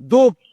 2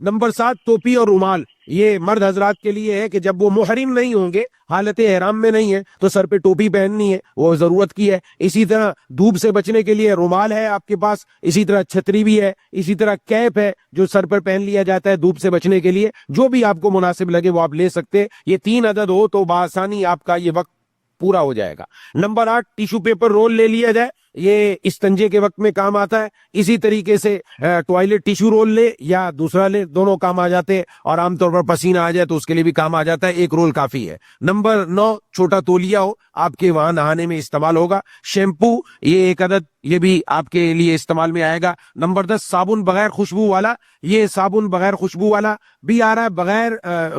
number 7 ٹوپی اور رومال. یہ مرد حضرات کے لیے ہے کہ جب وہ محرم نہیں ہوں گے, حالت احرام میں نہیں ہے, تو سر پہ ٹوپی پہننی ہے, وہ ضرورت کی ہے. اسی طرح دھوپ سے بچنے کے لیے رومال ہے آپ کے پاس, اسی طرح چھتری بھی ہے, اسی طرح کیپ ہے جو سر پر پہن لیا جاتا ہے دھوپ سے بچنے کے لیے. جو بھی آپ کو مناسب لگے وہ آپ لے سکتے. یہ 3 عدد ہو تو بآسانی آپ کا یہ وقت پورا ہو جائے گا. نمبر 8 ٹیشو پیپر رول لے لیا جائے, یہ استنجے کے وقت میں کام آتا ہے. اسی طریقے سے ٹوائلٹ ٹیشو رول لے یا دوسرا لے, دونوں کام آ جاتے ہیں, اور عام طور پر پسینہ آ جائے تو اس کے لیے بھی کام آ جاتا ہے, ایک رول کافی ہے. نمبر 9 چھوٹا تولیہ ہو, آپ کے وہاں نہانے میں استعمال ہوگا. شیمپو یہ 1 عدد, یہ بھی آپ کے لیے استعمال میں آئے گا. نمبر 10 صابن بغیر خوشبو والا, یہ صابن بغیر خوشبو والا بھی آ رہا ہے, بغیر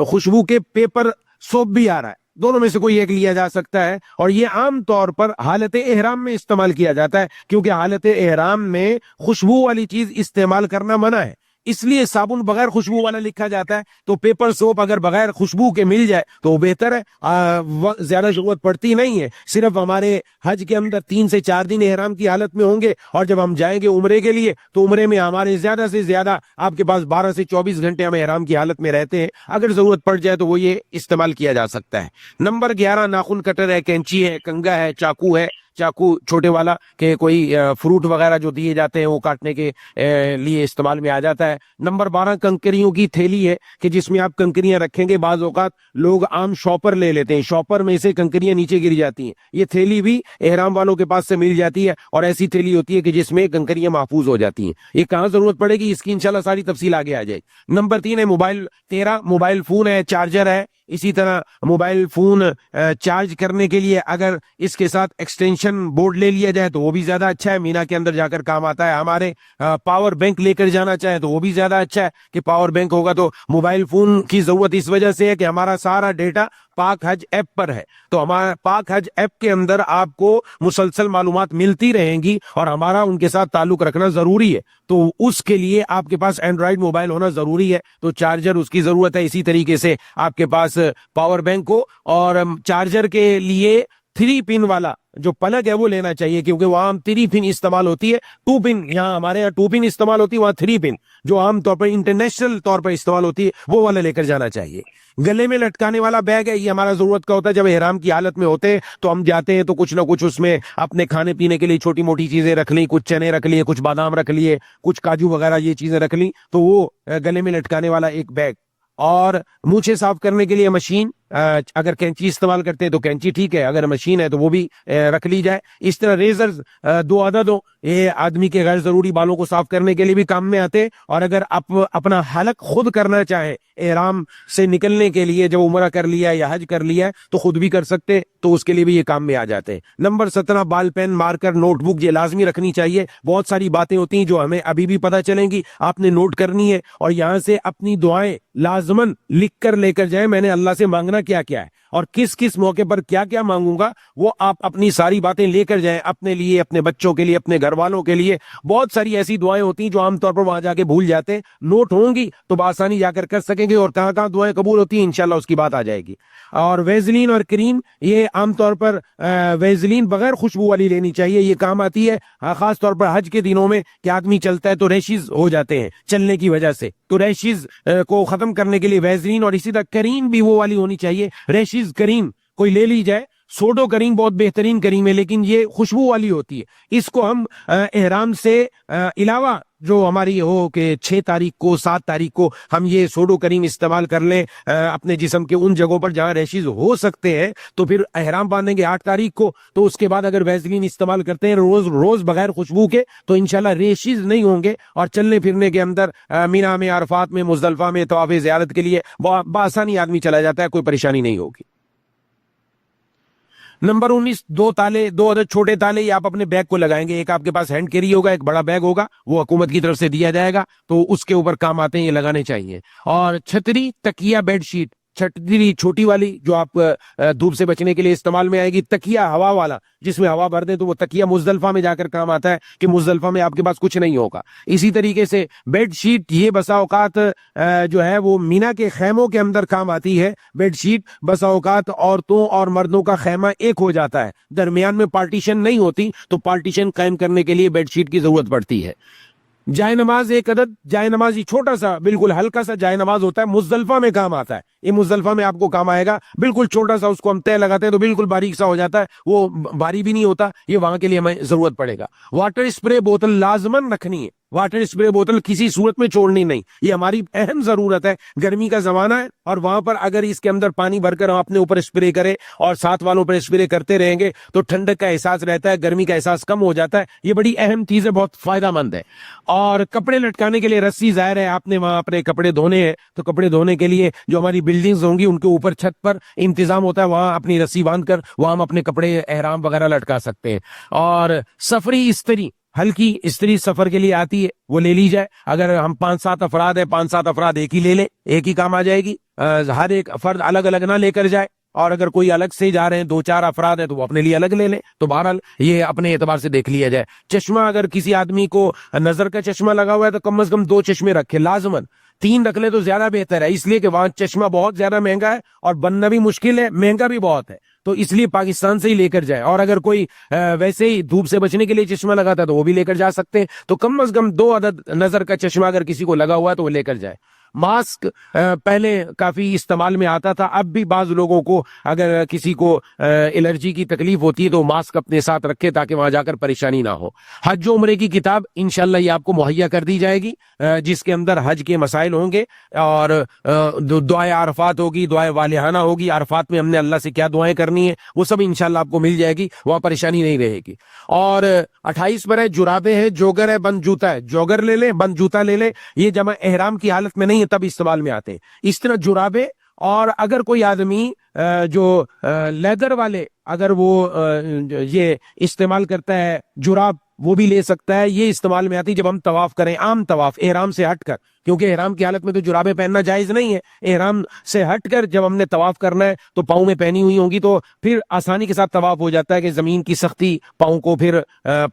خوشبو کے پیپر سوپ بھی آ رہا ہے, دونوں میں سے کوئی ایک لیا جا سکتا ہے. اور یہ عام طور پر حالت احرام میں استعمال کیا جاتا ہے, کیونکہ حالت احرام میں خوشبو والی چیز استعمال کرنا منع ہے, اس لیے صابن بغیر خوشبو والا لکھا جاتا ہے. تو پیپر سوپ اگر بغیر خوشبو کے مل جائے تو بہتر ہے, زیادہ ضرورت پڑتی نہیں ہے. صرف ہمارے حج کے اندر 3 سے 4 دن احرام کی حالت میں ہوں گے, اور جب ہم جائیں گے عمرے کے لیے تو عمرے میں ہمارے زیادہ سے زیادہ آپ کے پاس 12 سے 24 گھنٹے ہم احرام کی حالت میں رہتے ہیں. اگر ضرورت پڑ جائے تو وہ یہ استعمال کیا جا سکتا ہے. نمبر 11 ناخن کٹر ہے, کینچی ہے, کنگا ہے, چاقو ہے. چاقو چھوٹے والا کہ کوئی فروٹ وغیرہ جو دیے جاتے ہیں وہ کاٹنے کے لیے استعمال میں آ جاتا ہے. نمبر 12 کنکریوں کی تھیلی ہے کہ جس میں آپ کنکریاں رکھیں گے. بعض اوقات لوگ عام شاپر لے لیتے ہیں, شاپر میں سے کنکریاں نیچے گر جاتی ہیں. یہ تھیلی بھی احرام والوں کے پاس سے مل جاتی ہے, اور ایسی تھیلی ہوتی ہے کہ جس میں کنکریاں محفوظ ہو جاتی ہیں. یہ کہاں ضرورت پڑے گی اس کی انشاءاللہ ساری تفصیل آگے آ جائے گی. نمبر 3 ہے موبائل. 13 موبائل فون ہے, چارجر ہے. اسی طرح موبائل فون چارج کرنے کے لیے اگر اس کے ساتھ ایکسٹینشن بورڈ لے لیا جائے تو وہ بھی زیادہ اچھا ہے, مینا کے اندر جا کر کام آتا ہے. ہمارے پاور بینک لے کر جانا چاہیں تو وہ بھی زیادہ اچھا ہے کہ پاور بینک ہوگا. تو موبائل فون کی ضرورت اس وجہ سے ہے کہ ہمارا سارا ڈیٹا پاک حج ایپ پر ہے, تو ہمارا پاک حج ایپ کے اندر آپ کو مسلسل معلومات ملتی رہیں گی, اور ہمارا ان کے ساتھ تعلق رکھنا ضروری ہے. تو اس کے لیے آپ کے پاس اینڈرائیڈ موبائل ہونا ضروری ہے, تو چارجر اس کی ضرورت ہے. اسی طریقے سے آپ کے پاس پاور بینک ہو, اور چارجر کے لیے 3 پن والا جو پلگ ہے وہ لینا چاہیے, کیونکہ وہاں 3 پن استعمال ہوتی ہے. 2 پن یہاں ہمارے یہاں 2 پن استعمال ہوتی ہے, وہاں 3 پن جو عام طور پر انٹرنیشنل طور پر استعمال ہوتی ہے وہ والا لے کر جانا چاہیے. گلے میں لٹکانے والا بیگ ہے, یہ ہمارا ضرورت کا ہوتا ہے. جب احرام کی حالت میں ہوتے ہیں تو ہم جاتے ہیں تو کچھ نہ کچھ اس میں اپنے کھانے پینے کے لیے چھوٹی موٹی چیزیں رکھ لیں, کچھ چنے رکھ لیے, کچھ بادام رکھ لیے, کچھ کاجو وغیرہ یہ چیزیں رکھ لیں, تو وہ گلے میں لٹکانے والا ایک بیگ. اور مونچھیں صاف کرنے کے لیے مشین, اگر کینچی استعمال کرتے ہیں تو کینچی ٹھیک ہے, اگر مشین ہے تو وہ بھی رکھ لی جائے. اس طرح ریزرز 2 عدد ہو, یہ آدمی کے غیر ضروری بالوں کو صاف کرنے کے لیے بھی کام میں آتے ہیں. اور اگر آپ اپنا حلق خود کرنا چاہیں احرام سے نکلنے کے لیے, جب عمرہ کر لیا یا حج کر لیا تو خود بھی کر سکتے, تو اس کے لیے بھی یہ کام میں آ جاتے ہیں. Number 17 ball pen, marker, note book, یہ لازمی رکھنی چاہیے. بہت ساری باتیں ہوتی ہیں جو ہمیں ابھی بھی پتہ چلیں گی, آپ نے نوٹ کرنی ہے, اور یہاں سے اپنی دعائیں لازماً لکھ کر لے کر جائیں. میں نے اللہ سے مانگنا کیا کیا ہے اور کس کس موقع پر کیا کیا مانگوں گا, وہ آپ اپنی ساری باتیں لے کر جائیں, اپنے لیے, اپنے بچوں کے لیے, اپنے گھر والوں کے لیے. بہت ساری ایسی دعائیں ہوتی ہیں جو عام طور پر وہاں جا کے بھول جاتے ہیں. نوٹ ہوں گی تو بآسانی جا کر سکیں گے, اور کہاں کہاں دعائیں قبول ہوتی ہیں انشاءاللہ اس کی بات آ جائے گی. اور ویزلین اور کریم, یہ عام طور پر ویزلین بغیر خوشبو والی لینی چاہیے, یہ کام آتی ہے خاص طور پر حج کے دنوں میں کہ آدمی چلتا ہے تو ریشز ہو جاتے ہیں چلنے کی وجہ سے, تو ریشز کو ختم کرنے کے لیے ویزلین. اور اسی طرح کریم بھی وہ والی ہونی چاہیے, ریشز کریم کوئی لے لی جائے. سوڈو کریم بہت بہترین کریم ہے, لیکن یہ خوشبو والی ہوتی ہے. اس کو ہم احرام سے علاوہ جو ہماری ہو کہ 6 تاریخ کو 7 تاریخ کو ہم یہ سوڈو کریم استعمال کر لیں اپنے جسم کے ان جگہوں پر جہاں ریشز ہو سکتے ہیں, تو پھر احرام باندھیں گے 8 تاریخ کو, تو اس کے بعد اگر ویزلین استعمال کرتے ہیں روز بغیر خوشبو کے, تو انشاءاللہ ریشز نہیں ہوں گے, اور چلنے پھرنے کے اندر مینا میں, عرفات میں, مزدلفہ میں طواف زیارت کے لیے بآسانی آدمی چلا جاتا ہے, کوئی پریشانی نہیں ہوگی. نمبر 19 2 عدد چھوٹے تالے, یہ آپ اپنے بیگ کو لگائیں گے. ایک آپ کے پاس ہینڈ کیری ہوگا, ایک بڑا بیگ ہوگا, وہ حکومت کی طرف سے دیا جائے گا, تو اس کے اوپر کام آتے ہیں, یہ لگانے چاہیے. اور چھتری, تکیہ, بیڈ شیٹ. چھتری چھوٹی والی جو آپ دھوپ سے بچنے کے لیے استعمال میں آئے گی. تکیہ ہوا والا جس میں ہوا بھر دیں, تو وہ تکیہ مزدلفہ میں جا کر کام آتا ہے کہ مزدلفہ میں آپ کے پاس کچھ نہیں ہوگا. اسی طریقے سے بیڈ شیٹ, یہ بسا اوقات جو ہے وہ مینا کے خیموں کے اندر کام آتی ہے. بیڈ شیٹ بسا اوقات عورتوں اور مردوں کا خیمہ ایک ہو جاتا ہے, درمیان میں پارٹیشن نہیں ہوتی, تو پارٹیشن قائم کرنے کے لیے بیڈ شیٹ کی ضرورت پڑتی ہے. جائے نماز ایک عدد جائے نماز ہی چھوٹا سا بالکل ہلکا سا جائے نماز ہوتا ہے, مزدلفہ میں کام آتا ہے, یہ مزدلفہ میں آپ کو کام آئے گا, بالکل چھوٹا سا, اس کو ہم طے لگاتے ہیں تو بالکل باریک سا ہو جاتا ہے, وہ بھاری بھی نہیں ہوتا, یہ وہاں کے لیے ہمیں ضرورت پڑے گا. واٹر اسپرے بوتل لازمن رکھنی ہے, واٹر اسپرے بوتل کسی صورت میں چھوڑنی نہیں, یہ ہماری اہم ضرورت ہے. گرمی کا زمانہ ہے اور وہاں پر اگر اس کے اندر پانی بھر کر ہم اپنے اوپر اسپرے کریں اور ساتھ والوں پر اسپرے کرتے رہیں گے تو ٹھنڈک کا احساس رہتا ہے, گرمی کا احساس کم ہو جاتا ہے. یہ بڑی اہم چیز ہے, بہت فائدہ مند ہے. اور کپڑے لٹکانے کے لیے رسی, ظاہر ہے آپ نے وہاں اپنے کپڑے دھونے ہیں تو کپڑے دھونے کے لیے جو ہماری بلڈنگز ہوں گی ان کے اوپر چھت پر انتظام ہوتا ہے, وہاں اپنی رسی باندھ کر وہاں ہم اپنے کپڑے احرام وغیرہ لٹکا سکتے ہیں. اور سفری استری, ہلکی استری سفر کے لیے آتی ہے, وہ لے لی جائے. اگر ہم 5-7 افراد ہیں, 5-7 افراد ایک ہی لے لیں, ایک ہی کام آ جائے گی. ہر ایک فرد الگ الگ نہ لے کر جائے, اور اگر کوئی الگ سے جا رہے ہیں 2-4 افراد ہیں تو وہ اپنے لیے الگ لے لیں. تو بہرحال یہ اپنے اعتبار سے دیکھ لیا جائے. چشمہ, اگر کسی آدمی کو نظر کا چشمہ لگا ہوا ہے تو کم از کم 2 چشمے رکھے, لازمن 3 رکھ لیں تو زیادہ بہتر ہے, اس لیے کہ وہاں چشمہ بہت زیادہ مہنگا ہے اور بننا بھی مشکل ہے, مہنگا بھی بہت ہے, تو اس لیے پاکستان سے ہی لے کر جائے. اور اگر کوئی ویسے ہی دھوپ سے بچنے کے لیے چشمہ لگاتا ہے تو وہ بھی لے کر جا سکتے ہیں. تو کم از کم 2 عدد نظر کا چشمہ اگر کسی کو لگا ہوا ہے تو وہ لے کر جائے. ماسک پہلے کافی استعمال میں آتا تھا, اب بھی بعض لوگوں کو اگر کسی کو الرجی کی تکلیف ہوتی ہے تو ماسک اپنے ساتھ رکھے تاکہ وہاں جا کر پریشانی نہ ہو. حج و عمرے کی کتاب انشاءاللہ یہ آپ کو مہیا کر دی جائے گی, جس کے اندر حج کے مسائل ہوں گے اور دعائے عرفات ہوگی, دعائے والہانہ ہوگی, عرفات میں ہم نے اللہ سے کیا دعائیں کرنی ہے وہ سب انشاءاللہ آپ کو مل جائے گی, وہاں پریشانی نہیں رہے گی. اور 28 پر ہے جرابے ہیں, جوگر ہے, بند جوتا ہے, جوگر لے لیں, بند جوتا لے لیں. یہ جمع احرام کی حالت میں نہیں ہے تب استعمال میں آتے ہیں. اس طرح جرابے, اور اگر کوئی آدمی جو لیدر والے اگر وہ یہ استعمال کرتا ہے جراب, وہ بھی لے سکتا ہے. یہ استعمال میں آتی جب ہم طواف کریں, عام طواف احرام سے ہٹ کر, کیونکہ احرام کی حالت میں تو جرابیں پہننا جائز نہیں ہے. احرام سے ہٹ کر جب ہم نے طواف کرنا ہے تو پاؤں میں پہنی ہوئی ہوں گی تو پھر آسانی کے ساتھ طواف ہو جاتا ہے کہ زمین کی سختی پاؤں کو پھر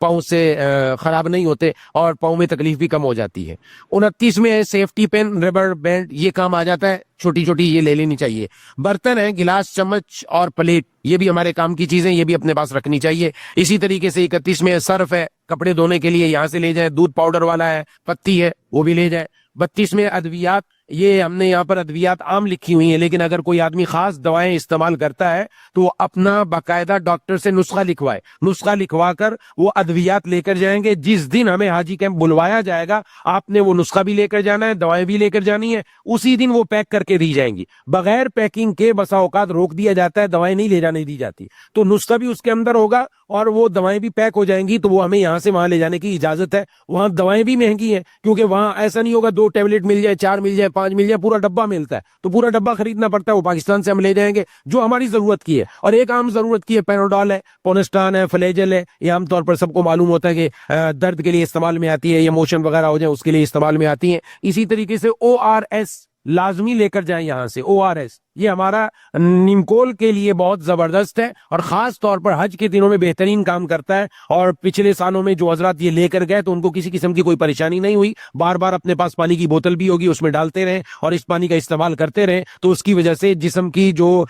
پاؤں سے خراب نہیں ہوتے اور پاؤں میں تکلیف بھی کم ہو جاتی ہے. 29 میں ہے سیفٹی پین, ربر بینڈ, یہ کام آ جاتا ہے, چھوٹی چھوٹی یہ لے لینی چاہیے. برتن ہیں, گلاس, چمچ اور پلیٹ, یہ بھی ہمارے کام کی چیزیں, یہ بھی اپنے پاس رکھنی چاہیے. اسی طریقے سے 31 میں سرف ہے, کپڑے دھونے کے لیے یہاں سے لے جائیں. دودھ پاؤڈر والا ہے, پتی ہے, وہ بھی لے جائیں. 32 میں ادویات, یہ ہم نے یہاں پر ادویات عام لکھی ہوئی ہیں, لیکن اگر کوئی آدمی خاص دوائیں استعمال کرتا ہے تو وہ اپنا باقاعدہ ڈاکٹر سے نسخہ لکھوائے, نسخہ لکھوا کر وہ ادویات لے کر جائیں گے. جس دن ہمیں حاجی کیمپ بلوایا جائے گا آپ نے وہ نسخہ بھی لے کر جانا ہے, دوائیں بھی لے کر جانی ہے, اسی دن وہ پیک کر کے دی جائیں گی. بغیر پیکنگ کے بسا اوقات روک دیا جاتا ہے, دوائیں نہیں لے جانے دی جاتی, تو نسخہ بھی اس کے اندر ہوگا اور وہ دوائیں بھی پیک ہو جائیں گی, تو وہ ہمیں یہاں سے وہاں لے جانے کی اجازت ہے. وہاں دوائیں بھی مہنگی ہیں کیونکہ وہاں ایسا نہیں ہوگا 2 ٹیبلٹ مل جائے, 4 مل جائے, 5 مل جائے, پورا ڈبہ ملتا ہے, تو پورا ڈبہ خریدنا پڑتا ہے. وہ پاکستان سے ہم لے جائیں گے جو ہماری ضرورت کی ہے. اور ایک عام ضرورت کی ہے, پینوڈال ہے, پونسٹان ہے, فلیجل ہے, یہ عام طور پر سب کو معلوم ہوتا ہے کہ درد کے لیے استعمال میں آتی ہے, یا موشن وغیرہ ہو جائے اس کے لیے استعمال میں آتی ہیں. اسی طریقے سے ORS لازمی لے کر جائیں یہاں سے. ORS یہ ہمارا نیمکول کے لیے بہت زبردست ہے اور خاص طور پر حج کے دنوں میں بہترین کام کرتا ہے. اور پچھلے سالوں میں جو حضرات یہ لے کر گئے تو ان کو کسی قسم کی کوئی پریشانی نہیں ہوئی. بار بار اپنے پاس پانی کی بوتل بھی ہوگی, اس میں ڈالتے رہیں اور اس پانی کا استعمال کرتے رہیں, تو اس کی وجہ سے جسم کی جو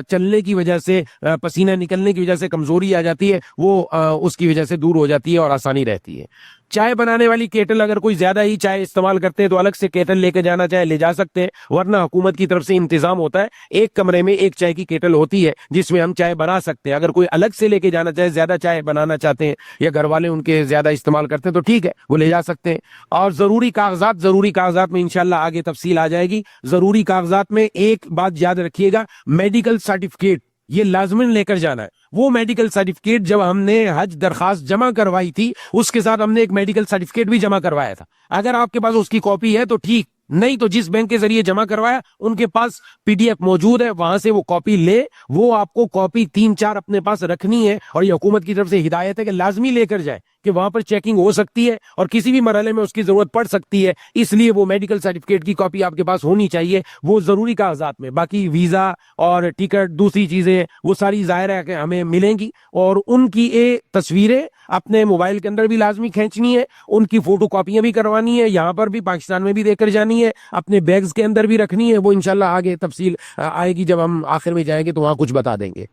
چلنے کی وجہ سے, پسینہ نکلنے کی وجہ سے کمزوری آ جاتی ہے, وہ اس کی وجہ سے دور ہو جاتی ہے اور آسانی رہتی ہے. چائے بنانے والی کیٹل, اگر کوئی زیادہ ہی چائے استعمال کرتے ہیں تو الگ سے کیٹل لے کے جانا چاہے لے جا سکتے ہیں, ورنہ حکومت کی طرف سے انتظام ہوتا ہے, ایک کمرے میں ایک چائے کی کیٹل ہوتی ہے جس میں ہم چائے بنا سکتے ہیں. اگر کوئی الگ سے لے کے جانا چاہے, زیادہ چائے بنانا چاہتے ہیں یا گھر والے ان کے زیادہ استعمال کرتے ہیں تو ٹھیک ہے, وہ لے جا سکتے ہیں. اور ضروری کاغذات میں انشاءاللہ آگے تفصیل آ جائے گی. ضروری کاغذات میں ایک بات یاد رکھیے گا, میڈیکل سرٹیفکیٹ یہ لازمن لے کر جانا ہے. وہ میڈیکل سرٹیفکیٹ جب ہم نے حج درخواست جمع کروائی تھی اس کے ساتھ ہم نے ایک میڈیکل سرٹیفکیٹ بھی جمع کروایا تھا. اگر آپ کے پاس اس کی کاپی ہے تو ٹھیک, نہیں تو جس بینک کے ذریعے جمع کروایا ان کے پاس PDF موجود ہے, وہاں سے وہ کاپی لے. وہ آپ کو کاپی 3-4 اپنے پاس رکھنی ہے, اور یہ حکومت کی طرف سے ہدایت ہے کہ لازمی لے کر جائے کہ وہاں پر چیکنگ ہو سکتی ہے اور کسی بھی مرحلے میں اس کی ضرورت پڑ سکتی ہے. اس لیے وہ میڈیکل سرٹیفکیٹ کی کاپی آپ کے پاس ہونی چاہیے, وہ ضروری کاغذات میں. باقی ویزا اور ٹکٹ, دوسری چیزیں وہ ساری ظاہر ہے کہ ہمیں ملیں گی, اور ان کی تصویریں اپنے موبائل کے اندر بھی لازمی کھینچنی ہے, ان کی فوٹو کاپیاں بھی کروانی ہے, یہاں پر بھی پاکستان میں بھی دے کر جانی ہے, اپنے بیگز کے اندر بھی رکھنی ہے. وہ انشاءاللہ آگے تفصیل آئے گی جب ہم آخر میں جائیں گے تو وہاں کچھ بتا دیں گے.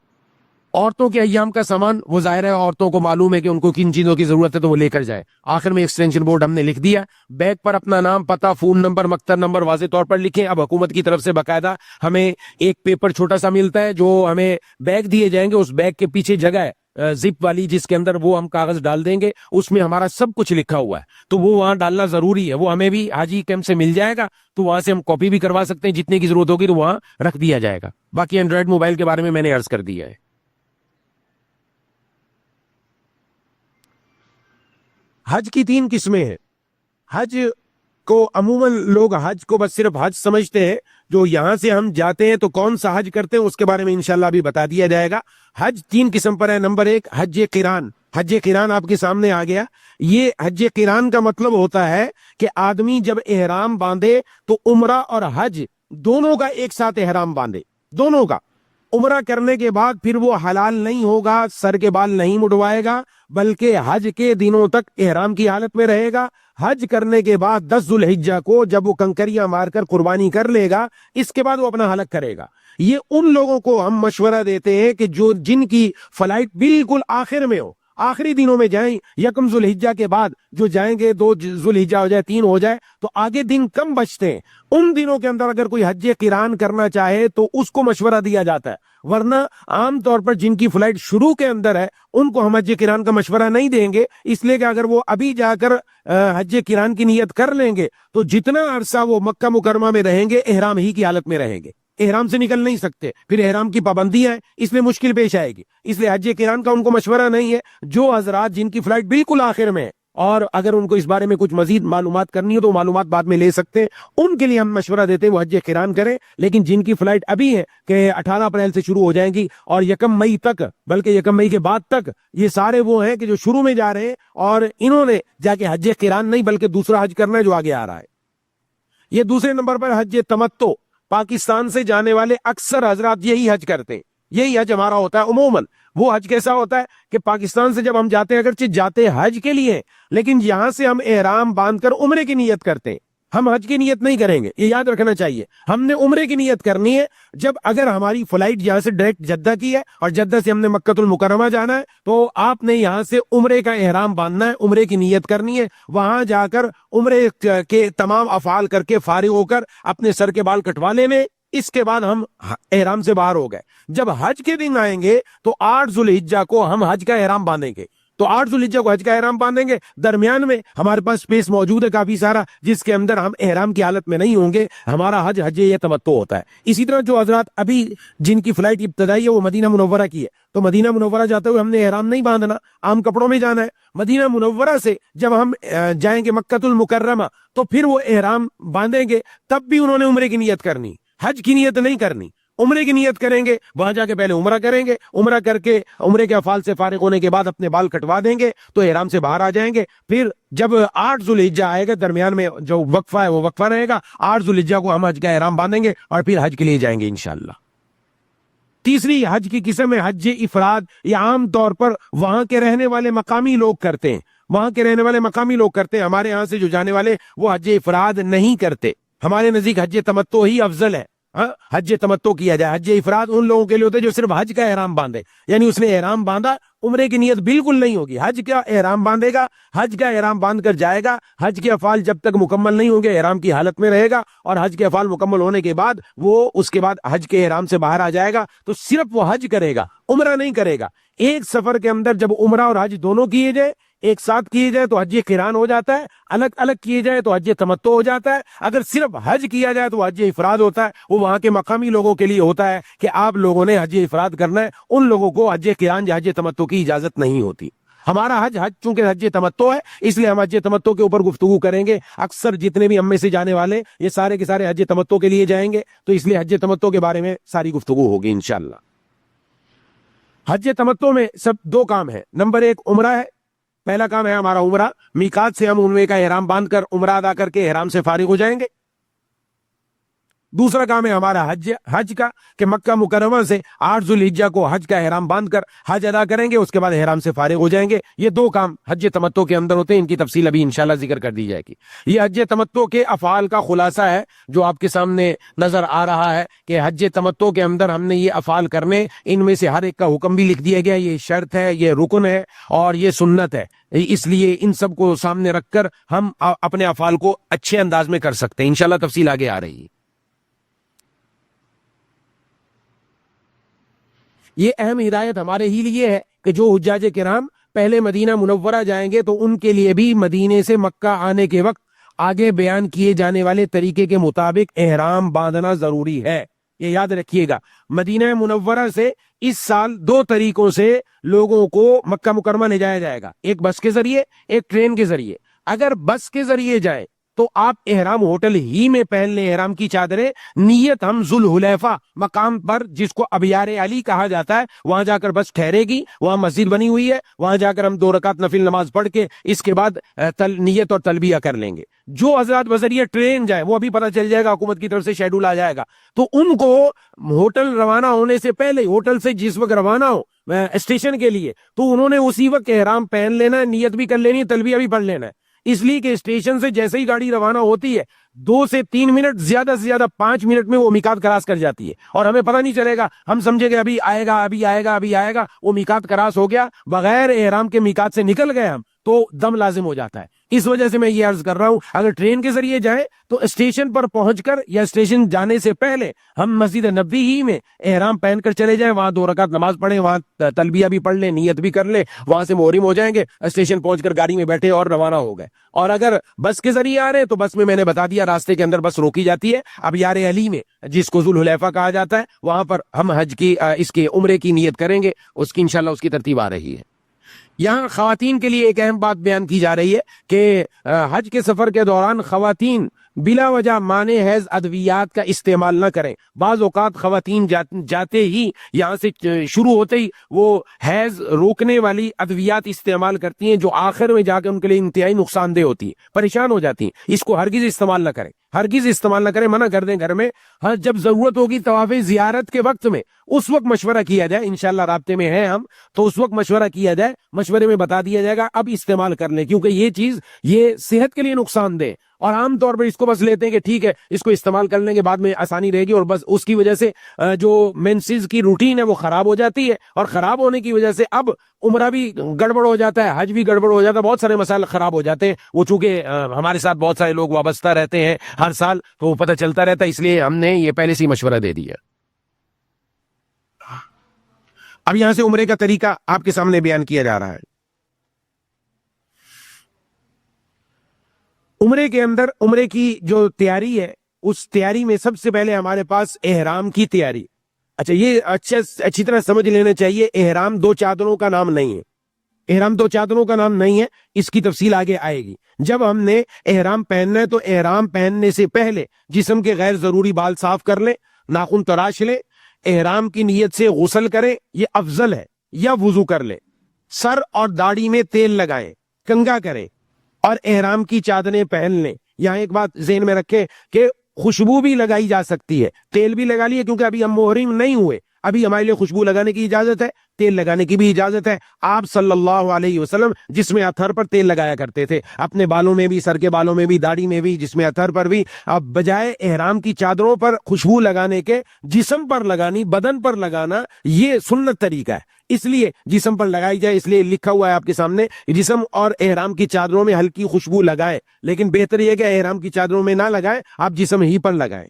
عورتوں کے ایام کا سامان وہ ظاہر ہے عورتوں کو معلوم ہے کہ ان کو کن چیزوں کی ضرورت ہے تو وہ لے کر جائے. آخر میں ایکسٹینشن بورڈ ہم نے لکھ دیا. بیگ پر اپنا نام، پتہ، فون نمبر، مکتب نمبر واضح طور پر لکھیں. اب حکومت کی طرف سے باقاعدہ ہمیں ایک پیپر چھوٹا سا ملتا ہے جو ہمیں بیگ دیے جائیں گے. اس بیگ کے پیچھے جگہ ہے زپ والی جس کے اندر وہ ہم کاغذ ڈال دیں گے، اس میں ہمارا سب کچھ لکھا ہوا ہے تو وہ وہاں ڈالنا ضروری ہے. وہ ہمیں بھی حاجی کیمپ سے مل جائے گا تو وہاں سے ہم کاپی بھی کروا سکتے ہیں، جتنے کی ضرورت ہوگی تو وہاں رکھ دیا جائے گا. باقی اینڈرائڈ موبائل کے بارے میں نے عرض کر دیا ہے. حج کی 3 قسمیں ہیں. حج کو عموماً لوگ حج کو بس صرف حج سمجھتے ہیں. جو یہاں سے ہم جاتے ہیں تو کون سا حج کرتے ہیں اس کے بارے میں انشاءاللہ ابھی بتا دیا جائے گا. حج 3 قسم پر ہے. نمبر 1 حج قران. حج قران آپ کے سامنے آ گیا. یہ حج قران کا مطلب ہوتا ہے کہ آدمی جب احرام باندھے تو عمرہ اور حج دونوں کا ایک ساتھ احرام باندھے، دونوں کا. عمرہ کرنے کے بعد پھر وہ حلال نہیں ہوگا، سر کے بال نہیں مڈوائے گا، بلکہ حج کے دنوں تک احرام کی حالت میں رہے گا. حج کرنے کے بعد 10 ذو الحجہ کو جب وہ کنکریاں مار کر قربانی کر لے گا، اس کے بعد وہ اپنا حلق کرے گا. یہ ان لوگوں کو ہم مشورہ دیتے ہیں کہ جن کی فلائٹ بالکل آخر میں ہو، آخری دنوں میں جائیں. یکم ذو الحجہ کے بعد جو جائیں گے، 2 ذو الحجہ ہو جائے، 3 ہو جائے تو آگے دن کم بچتے ہیں. ان دنوں کے اندر اگر کوئی حج قران کرنا چاہے تو اس کو مشورہ دیا جاتا ہے. ورنہ عام طور پر جن کی فلائٹ شروع کے اندر ہے ان کو ہم حج قران کا مشورہ نہیں دیں گے، اس لیے کہ اگر وہ ابھی جا کر حج قران کی نیت کر لیں گے تو جتنا عرصہ وہ مکہ مکرمہ میں رہیں گے احرام ہی کی حالت میں رہیں گے، احرام سے نکل نہیں سکتے. پھر احرام کی پابندیاں ہیں، اس میں مشکل پیش آئے گی. اس لیے حج قران کا ان کو مشورہ نہیں ہے. جو حضرات جن کی فلائٹ بالکل آخر میں ہے اور اگر ان کو اس بارے میں کچھ مزید معلومات کرنی ہو تو معلومات بعد میں لے سکتے ہیں، ان کے لیے ہم مشورہ دیتے ہیں وہ حج قران کریں. لیکن جن کی فلائٹ ابھی ہے کہ 18 اپریل سے شروع ہو جائیں گی اور 1 مئی تک، بلکہ 1 مئی کے بعد تک، یہ سارے وہ ہیں کہ جو شروع میں جا رہے ہیں اور انہوں نے جا کے حج قران نہیں بلکہ دوسرا حج کرنا ہے جو آگے آ رہا ہے. یہ دوسرے نمبر پر حج تمتع. پاکستان سے جانے والے اکثر حضرات یہی حج کرتے ہیں. یہی حج ہمارا ہوتا ہے عموماً. وہ حج کیسا ہوتا ہے کہ پاکستان سے جب ہم جاتے ہیں، اگرچہ جاتے حج کے لیے لیکن یہاں سے ہم احرام باندھ کر عمرے کی نیت کرتے ہیں. ہم حج کی نیت نہیں کریں گے، یہ یاد رکھنا چاہیے. ہم نے عمرے کی نیت کرنی ہے. جب اگر ہماری فلائٹ یہاں سے ڈائریکٹ جدہ کی ہے اور جدہ سے ہم نے مکہ المکرمہ جانا ہے تو آپ نے یہاں سے عمرے کا احرام باندھنا ہے، عمرے کی نیت کرنی ہے. وہاں جا کر عمرے کے تمام افعال کر کے فارغ ہو کر اپنے سر کے بال کٹوا لینے. اس کے بعد ہم احرام سے باہر ہو گئے. جب حج کے دن آئیں گے تو 8 ذو الحجہ کو ہم حج کا احرام باندھیں گے. تو 8 ذو الحجہ کو حج کا احرام باندھیں گے. درمیان میں ہمارے پاس سپیس موجود ہے کافی سارا جس کے اندر ہم احرام کی حالت میں نہیں ہوں گے. ہمارا حج یہ تمتع ہوتا ہے. اسی طرح جو حضرات ابھی جن کی فلائٹ ابتدائی ہے وہ مدینہ منورہ کی ہے تو مدینہ منورہ جاتے ہوئے ہم نے احرام نہیں باندھنا، عام کپڑوں میں جانا ہے. مدینہ منورہ سے جب ہم جائیں گے مکہ المکرمہ تو پھر وہ احرام باندھیں گے. تب بھی انہوں نے عمرے کی نیت کرنی، حج کی نیت نہیں کرنی. عمرے کی نیت کریں گے، وہاں جا کے پہلے عمرہ کریں گے، عمرہ کر کے عمرے کے افعال سے فارغ ہونے کے بعد اپنے بال کٹوا دیں گے تو احرام سے باہر آ جائیں گے. پھر جب 8 ذو الحجہ آئے گا، درمیان میں جو وقفہ ہے وہ وقفہ رہے گا. 8 ذو الحجہ کو ہم حج کا احرام باندھیں گے اور پھر حج کے لیے جائیں گے انشاءاللہ. تیسری حج کی قسم ہے حج افراد. یہ عام طور پر وہاں کے رہنے والے مقامی لوگ کرتے ہیں. وہاں کے رہنے والے مقامی لوگ کرتے ہیں. ہمارے یہاں سے جو جانے والے وہ حج افراد نہیں کرتے. ہمارے نزدیک حج تمتع ہی افضل ہے. حج تمتع کیا جائے. حج افراد ان لوگوں کے لیے ہوتے ہیں جو صرف حج کا احرام باندھے، یعنی اس نے احرام باندھا، عمرے کی نیت بالکل نہیں ہوگی، حج کا احرام باندھے گا، حج کا احرام باندھ کر جائے گا. حج کے افعال جب تک مکمل نہیں ہوں گے احرام کی حالت میں رہے گا اور حج کے افعال مکمل ہونے کے بعد وہ اس کے بعد حج کے احرام سے باہر آ جائے گا. تو صرف وہ حج کرے گا، عمرہ نہیں کرے گا. ایک سفر کے اندر جب عمرہ اور حج دونوں کیے جائے، ایک ساتھ کیے جائے تو حج قران ہو جاتا ہے، الگ الگ کیے جائے تو حج تمتع ہو جاتا ہے. اگر صرف حج کیا جائے تو حج افراد ہوتا ہے. وہ وہاں کے مقامی لوگوں کے لیے ہوتا ہے کہ آپ لوگوں نے حج افراد کرنا ہے. ان لوگوں کو حج قران یا حج تمتع کی اجازت نہیں ہوتی. ہمارا حج چونکہ حج تمتع ہے اس لیے ہم حج تمتع کے اوپر گفتگو کریں گے. اکثر جتنے بھی ہم میں سے جانے والے یہ سارے کے سارے حج تمتع کے لیے جائیں گے تو اس لیے حج تمتع کے بارے میں ساری گفتگو ہوگی انشاءاللہ. حج تمتع میں سب 2 کام ہیں. نمبر 1 عمرہ ہے. پہلا کام ہے ہمارا عمرہ. میقات سے ہم عمرے کا احرام باندھ کر عمرہ ادا کر کے احرام سے فارغ ہو جائیں گے. دوسرا کام ہے ہمارا حج کا، کہ مکہ مکرمہ سے 8 ذوالحجہ کو حج کا احرام باندھ کر حج ادا کریں گے، اس کے بعد احرام سے فارغ ہو جائیں گے۔ یہ 2 کام حج تمتع کے اندر ہوتے ہیں، ان کی تفصیل ابھی انشاءاللہ ذکر کر دی جائے گی۔ یہ حج تمتع کے افعال کا خلاصہ ہے جو آپ کے سامنے نظر آ رہا ہے کہ حج تمتع کے اندر ہم نے یہ افعال کرنے، ان میں سے ہر ایک کا حکم بھی لکھ دیا گیا، یہ شرط ہے، یہ رکن ہے اور یہ سنت ہے، اس لیے ان سب کو سامنے رکھ کر ہم اپنے افعال کو اچھے انداز میں کر سکتے ہیں۔ انشاءاللہ تفصیل آگے آ رہی ہے۔ یہ اہم ہدایت ہمارے ہی لیے ہے کہ جو حجاج کرام پہلے مدینہ منورہ جائیں گے تو ان کے لیے بھی مدینے سے مکہ آنے کے وقت آگے بیان کیے جانے والے طریقے کے مطابق احرام باندھنا ضروری ہے۔ یہ یاد رکھیے گا، مدینہ منورہ سے اس سال 2 طریقوں سے لوگوں کو مکہ مکرمہ لے جایا جائے گا، ایک بس کے ذریعے، ایک ٹرین کے ذریعے۔ اگر بس کے ذریعے جائیں تو آپ احرام ہوٹل ہی میں پہن لیں، احرام کی چادریں، نیت ہم ذوالحلیفہ مقام پر جس کو ابیار علی کہا جاتا ہے وہاں جا کر بس ٹھہرے گی، وہاں مسجد بنی ہوئی ہے، وہاں جا کر ہم 2 رکعت نفل نماز پڑھ کے اس کے بعد نیت اور تلبیہ کر لیں گے۔ جو حضرات بذریعہ ٹرین جائیں وہ ابھی پتہ چل جائے گا، حکومت کی طرف سے شیڈول آ جائے گا، تو ان کو ہوٹل روانہ ہونے سے پہلے، ہوٹل سے جس وقت روانہ ہو اسٹیشن کے لیے، تو انہوں نے اسی وقت احرام پہن لینا ہے، نیت بھی کر لینی ہے، تلبیہ بھی پڑھ لینا ہے، اس لیے کہ اسٹیشن سے جیسے ہی گاڑی روانہ ہوتی ہے 2 سے 3 منٹ، زیادہ سے زیادہ 5 منٹ میں وہ میقات کراس کر جاتی ہے، اور ہمیں پتہ نہیں چلے گا، ہم سمجھے گے ابھی آئے گا، ابھی آئے گا، ابھی آئے گا، وہ میقات کراس ہو گیا، بغیر احرام کے میقات سے نکل گئے ہم تو دم لازم ہو جاتا ہے۔ اس وجہ سے میں یہ عرض کر رہا ہوں، اگر ٹرین کے ذریعے جائیں تو اسٹیشن پر پہنچ کر یا اسٹیشن جانے سے پہلے ہم مسجد نبوی ہی میں احرام پہن کر چلے جائیں، وہاں 2 رکعت نماز پڑھیں، وہاں تلبیہ بھی پڑھ لیں، نیت بھی کر لیں، وہاں سے محرم ہو جائیں گے، اسٹیشن پہنچ کر گاڑی میں بیٹھے اور روانہ ہو گئے۔ اور اگر بس کے ذریعے آ رہے ہیں تو بس میں نے بتا دیا، راستے کے اندر بس روکی جاتی ہے ابیار علی میں، جس کو ذوالحلیفہ کہا جاتا ہے، وہاں پر ہم حج کی اس کے عمرے کی نیت کریں گے، اس کی انشاءاللہ اس کی ترتیب آ رہی ہے۔ یہاں خواتین کے لیے ایک اہم بات بیان کی جا رہی ہے کہ حج کے سفر کے دوران خواتین بلا وجہ مانع حیض ادویات کا استعمال نہ کریں۔ بعض اوقات خواتین جاتے ہی یہاں سے شروع ہوتے ہی وہ حیض روکنے والی ادویات استعمال کرتی ہیں جو آخر میں جا کے ان کے لیے انتہائی نقصان دہ ہوتی ہے، پریشان ہو جاتی ہیں۔ اس کو ہرگز استعمال نہ کریں، ہرگز استعمال نہ کریں، منع کر دیں گھر میں۔ ہر جب ضرورت ہوگی طواف زیارت کے وقت میں اس وقت مشورہ کیا جائے، انشاءاللہ رابطے میں ہیں ہم، تو اس وقت مشورہ کیا جائے، مشورے میں بتا دیا جائے گا اب استعمال کر لیں، کیونکہ یہ چیز یہ صحت کے لیے نقصان دہ، اور عام طور پر اس کو بس لیتے ہیں کہ ٹھیک ہے اس کو استعمال کر لیں گے بعد میں آسانی رہے گی، اور بس اس کی وجہ سے جو مینسز کی روٹین ہے وہ خراب ہو جاتی ہے، اور خراب ہونے کی وجہ سے اب عمرہ بھی گڑبڑ ہو جاتا ہے، حج بھی گڑبڑ ہو جاتا ہے، بہت سارے مسائل خراب ہو جاتے ہیں۔ وہ چونکہ ہمارے ساتھ بہت سارے لوگ وابستہ رہتے ہیں ہر سال، تو وہ پتہ چلتا رہتا ہے، اس لیے ہم نے یہ پہلے سے مشورہ دے دیا۔ اب یہاں سے عمرے کا طریقہ آپ کے سامنے بیان کیا جا رہا ہے۔ عمرے کے اندر عمرے کی جو تیاری ہے، اس تیاری میں سب سے پہلے ہمارے پاس احرام کی تیاری۔ اچھا، یہ اچھی طرح سمجھ لینا چاہیے، احرام 2 چادروں کا نام نہیں ہے، احرام 2 چادروں کا نام نہیں ہے، اس کی تفصیل آگے آئے گی۔ جب ہم نے احرام پہننا ہے تو احرام پہننے سے پہلے جسم کے غیر ضروری بال صاف کر لیں، ناخن تراش لیں، احرام کی نیت سے غسل کریں، یہ افضل ہے، یا وضو کر لیں، سر اور داڑھی میں تیل لگائیں، کنگھا کریں اور احرام کی چادریں پہن لیں۔ یہاں ایک بات ذہن میں رکھیں کہ خوشبو بھی لگائی جا سکتی ہے، تیل بھی لگا لیے، کیونکہ ابھی ہم محرم نہیں ہوئے، ابھی ہمارے لیے خوشبو لگانے کی اجازت ہے، تیل لگانے کی بھی اجازت ہے۔ آپ صلی اللہ علیہ وسلم جسم اطہر پر تیل لگایا کرتے تھے، اپنے بالوں میں بھی، سر کے بالوں میں بھی، داڑھی میں بھی، جسم اطہر پر بھی۔ اب بجائے احرام کی چادروں پر خوشبو لگانے کے جسم پر لگانی، بدن پر لگانا، یہ سنت طریقہ ہے، اس لیے جسم پر لگائی جائے، اس لیے لکھا ہوا ہے آپ کے سامنے، جسم اور احرام کی چادروں میں ہلکی خوشبو لگائیں، لیکن بہتر یہ کہ احرام کی چادروں میں نہ لگائیں، آپ جسم ہی پر لگائیں۔